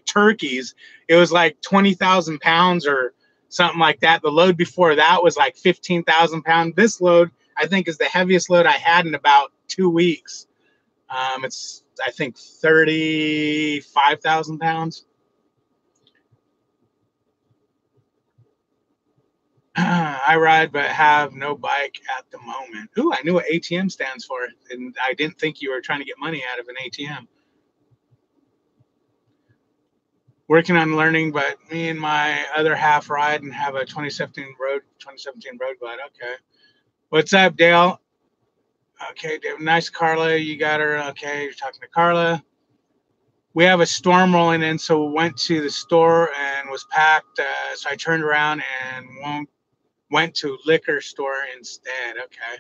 turkeys. It was like 20,000 pounds or something like that. The load before that was like 15,000 pounds. This load, I think, is the heaviest load I had in about 2 weeks. It's, I think, 35,000 pounds. I ride but have no bike at the moment. Ooh, I knew what ATM stands for, and I didn't think you were trying to get money out of an ATM. Working on learning, but me and my other half ride and have a 2017 road glide. Okay. What's up, Dale? Okay, Dave. Nice, Carla. You got her. Okay, you're talking to Carla. We have a storm rolling in, so we went to the store and was packed. So I turned around and went to liquor store instead. Okay.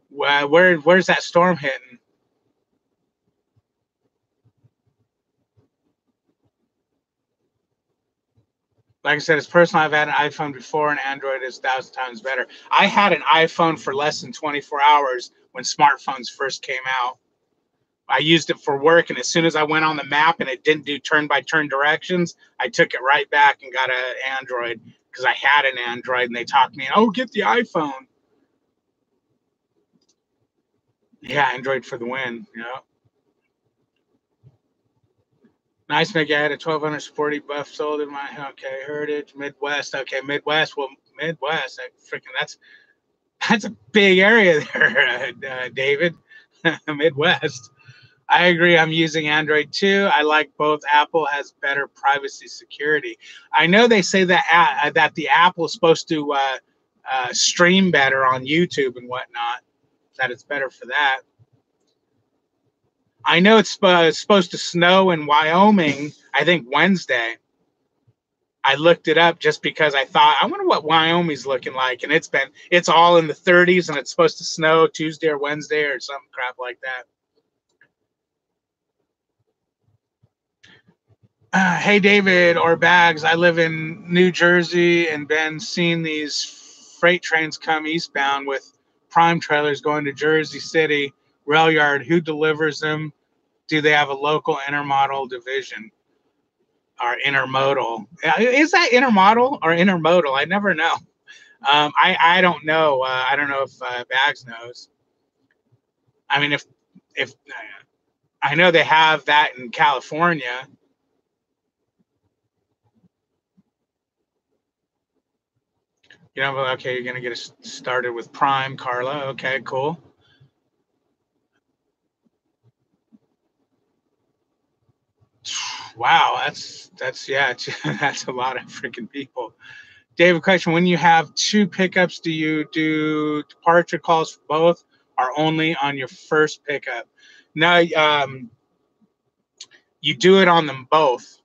Where's that storm hitting? Like I said, it's personal. I've had an iPhone before, and Android is 1,000 times better. I had an iPhone for less than 24 hours when smartphones first came out. I used it for work, and as soon as I went on the map and it didn't do turn by turn directions, I took it right back and got an Android because I had an Android, and they talked me, oh, get the iPhone. Yeah, Android for the win. Yeah. Nice, Mickey. I had a 1200 sporty buff sold in my, okay, Heritage, Midwest. Okay, Midwest. Well, Midwest, that's a big area there, David. Midwest. I agree. I'm using Android too. I like both. Apple has better privacy security. I know they say that the Apple is supposed to stream better on YouTube and whatnot. That it's better for that. I know it's supposed to snow in Wyoming. I think Wednesday. I looked it up just because I thought I wonder what Wyoming's looking like, and it's all in the 30s, and it's supposed to snow Tuesday or Wednesday or some crap like that. Hey David or Bags, I live in New Jersey and been seeing these freight trains come eastbound with prime trailers going to Jersey City rail yard. Who delivers them? Do they have a local intermodal division or intermodal? Is that intermodal or intermodal? I never know. I don't know. I don't know if Bags knows. I mean, if I know they have that in California. You know, okay, you're gonna get us started with Prime, Carla. Okay, cool. Wow, that's yeah, that's a lot of freaking people. David, question: when you have two pickups, do you do departure calls for both, or only on your first pickup? No, you do it on them both,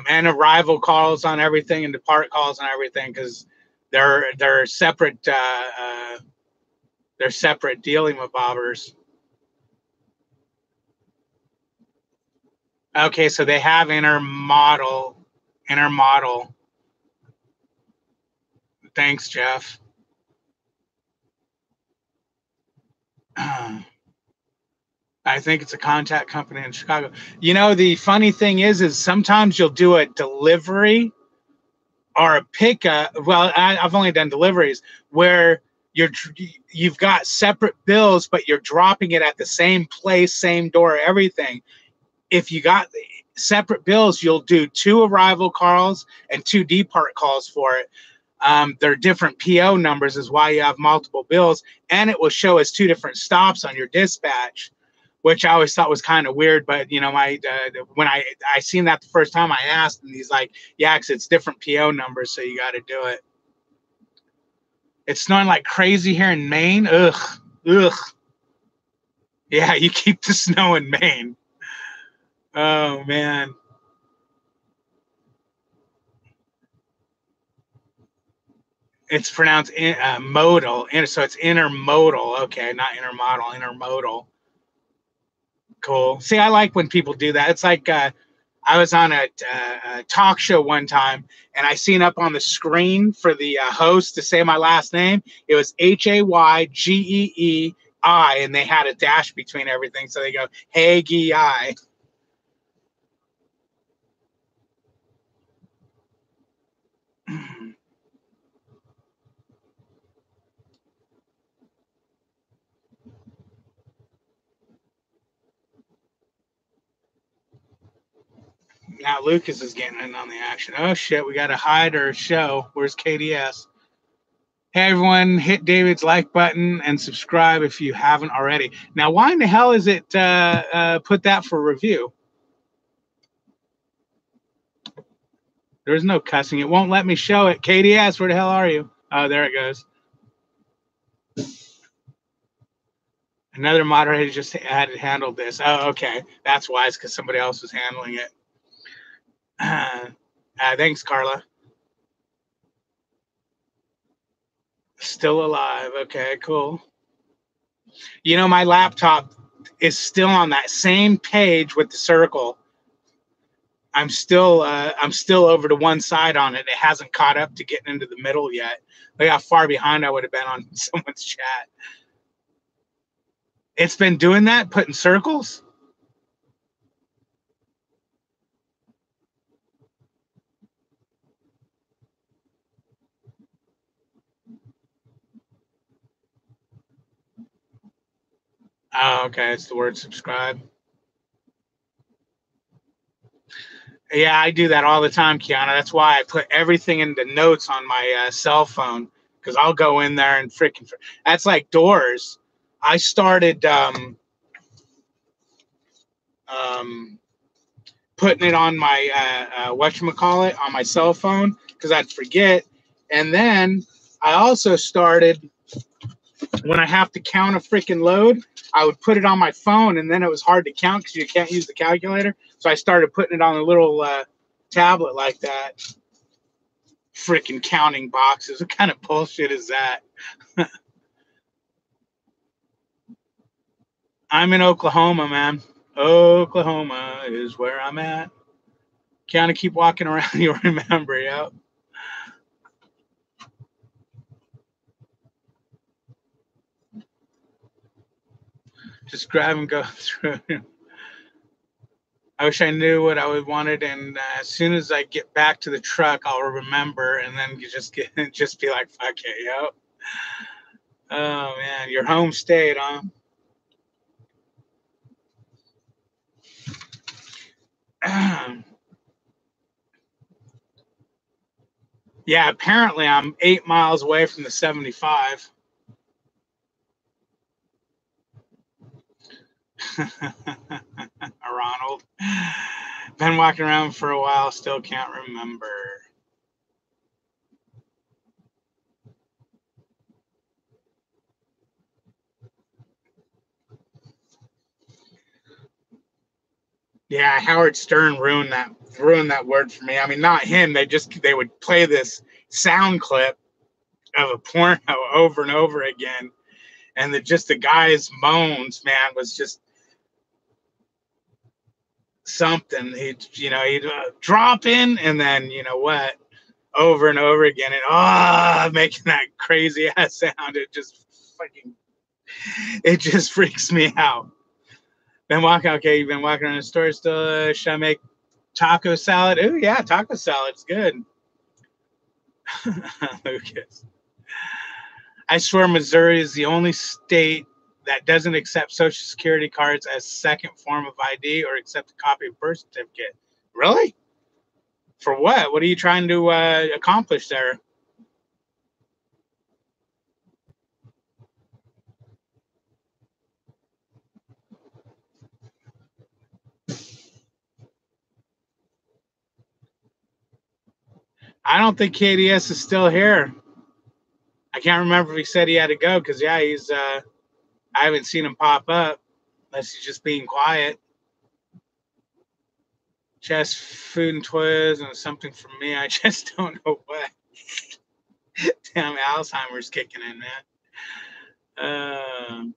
and arrival calls on everything, and depart calls on everything, because they're separate. They're separate dealing with bobbers. Okay, so they have intermodal. Thanks, Jeff. I think it's a contact company in Chicago. You know, the funny thing is sometimes you'll do a delivery or a pickup. Well, I've only done deliveries where you're you've got separate bills, but you're dropping it at the same place, same door, everything. If you got separate bills, you'll do two arrival calls and two depart calls for it. They're different PO numbers, is why you have multiple bills, and it will show as two different stops on your dispatch, which I always thought was kind of weird. But you know, my when I seen that the first time, I asked, and he's like, "Yeah, cause it's different PO numbers, so you got to do it." It's snowing like crazy here in Maine. Ugh, ugh. Yeah, you keep the snow in Maine. Oh man. It's pronounced modal, so it's intermodal. Okay, not intermodal, intermodal. Cool. See, I like when people do that. It's like I was on a talk show one time, and I seen up on the screen for the host to say my last name. It was Haygei, and they had a dash between everything. So they go Haygei. Now Lucas is getting in on the action. Oh shit, we got to hide or show. Where's KDS? Hey everyone, hit David's like button and subscribe if you haven't already. Now, why in the hell is it put that for review? There's no cussing. It won't let me show it. KDS, where the hell are you? Oh, there it goes. Another moderator just had handled this. Oh, okay. That's why. It's because somebody else was handling it. Thanks, Carla. Still alive. Okay, cool. You know, my laptop is still on that same page with the circle. I'm still over to one side on it. It hasn't caught up to getting into the middle yet. Look how far behind I would have been on someone's chat. It's been doing that, putting circles. Oh, okay. It's the word subscribe. Yeah, I do that all the time, Kiana. That's why I put everything in the notes on my cell phone, because I'll go in there and freaking. That's like doors. I started putting it on my whatchamacallit on my cell phone because I'd forget. And then I also started, when I have to count a freaking load, I would put it on my phone, and then it was hard to count because you can't use the calculator. So I started putting it on a little tablet like that. Freaking counting boxes. What kind of bullshit is that? I'm in Oklahoma, man. Oklahoma is where I'm at. Kind of keep walking around. You'll remember, yeah. Just grab and go through. I wish I knew what I would wanted, and as soon as I get back to the truck, I'll remember, and then you just be like, "Fuck it, yo." Oh man, your home state, huh? Yeah, apparently I'm 8 miles away from the 75. Ronald. Been walking around for a while, still can't remember. Yeah, Howard Stern ruined that word for me. I mean, not him. They would play this sound clip of a porno over and over again, and the guy's moans, man, was just something. He'd drop in, and then what, over and over again, and making that crazy ass sound. It just freaks me out. You've been walking around the store still. Should I make taco salad? Oh yeah, taco salad's good. Lucas. I swear Missouri is the only state that doesn't accept social security cards as second form of ID or accept a copy of birth certificate. Really? For what? What are you trying to accomplish there? I don't think KDS is still here. I can't remember if he said he had to go because he's I haven't seen him pop up unless he's just being quiet. Just food and toys and something for me. I just don't know what. Damn, Alzheimer's kicking in, man.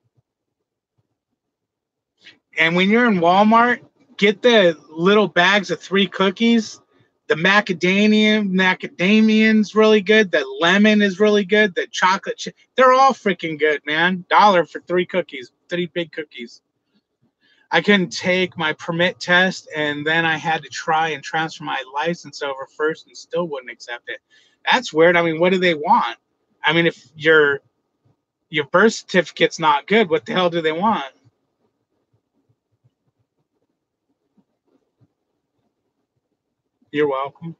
And when you're in Walmart, get the little bags of 3 cookies. The macadamian's really good. The lemon is really good. The chocolate they're all freaking good, man. $1 for 3 cookies, 3 big cookies. I couldn't take my permit test, and then I had to try and transfer my license over first and still wouldn't accept it. That's weird. I mean, what do they want? I mean, if your birth certificate's not good, what the hell do they want? You're welcome.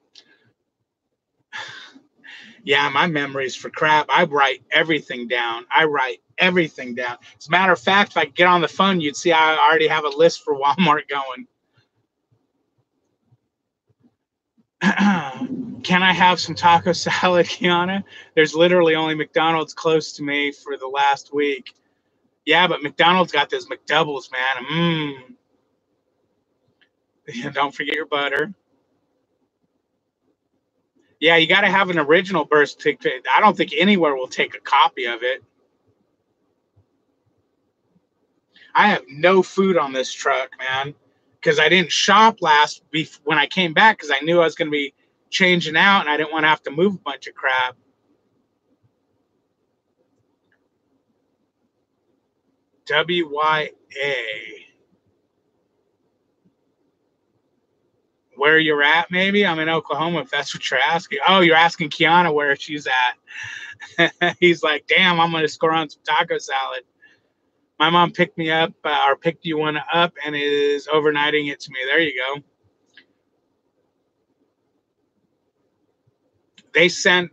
Yeah, my memory's for crap. I write everything down. I write everything down. As a matter of fact, if I get on the phone, you'd see I already have a list for Walmart going. Can I have some taco salad, Kiana? There's literally only McDonald's close to me for the last week. Yeah, but McDonald's got those McDoubles, man. Don't forget your butter. Yeah, you got to have an original birth certificate. I don't think anywhere will take a copy of it. I have no food on this truck, man, because I didn't shop when I came back because I knew I was going to be changing out and I didn't want to have to move a bunch of crap. WYA. Where you're at, maybe? I'm in Oklahoma, if that's what you're asking. Oh, you're asking Kiana where she's at. He's like, damn, I'm going to score on some taco salad. My mom picked me up or picked you one up and is overnighting it to me. There you go.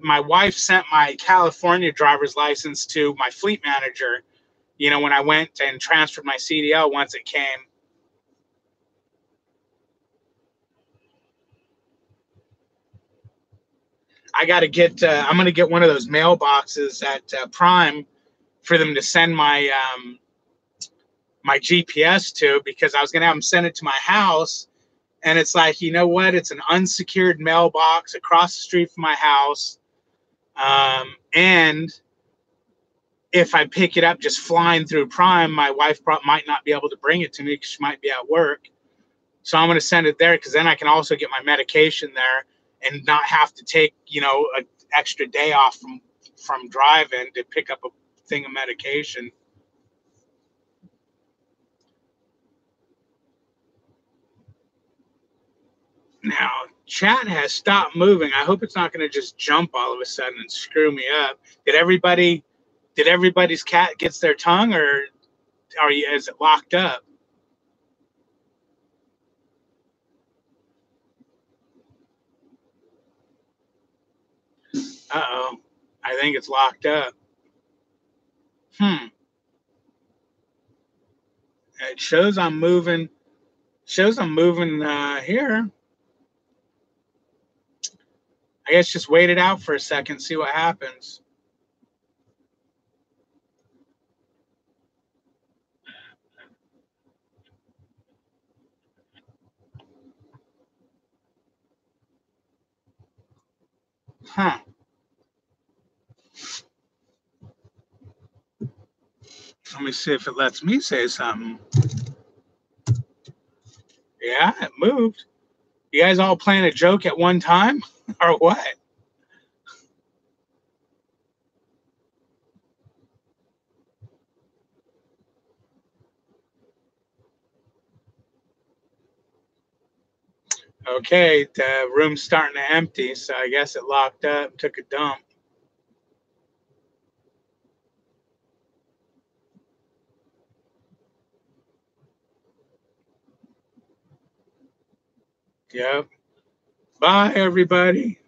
My wife sent my California driver's license to my fleet manager, when I went and transferred my CDL once it came. I'm going to get one of those mailboxes at Prime for them to send my GPS to, because I was going to have them send it to my house. And it's like, you know what? It's an unsecured mailbox across the street from my house. And if I pick it up just flying through Prime, my wife might not be able to bring it to me because she might be at work. So I'm going to send it there because then I can also get my medication there and not have to take, an extra day off from driving to pick up a thing of medication. Now, chat has stopped moving. I hope it's not going to just jump all of a sudden and screw me up. Did everybody's cat gets their tongue, or is it locked up? Uh-oh. I think it's locked up. It shows I'm moving. Here. I guess just wait it out for a second, see what happens. Huh. Let me see if it lets me say something. Yeah, it moved. You guys all playing a joke at one time or what? Okay, the room's starting to empty, so I guess it locked up, took a dump. Yep. Bye, everybody.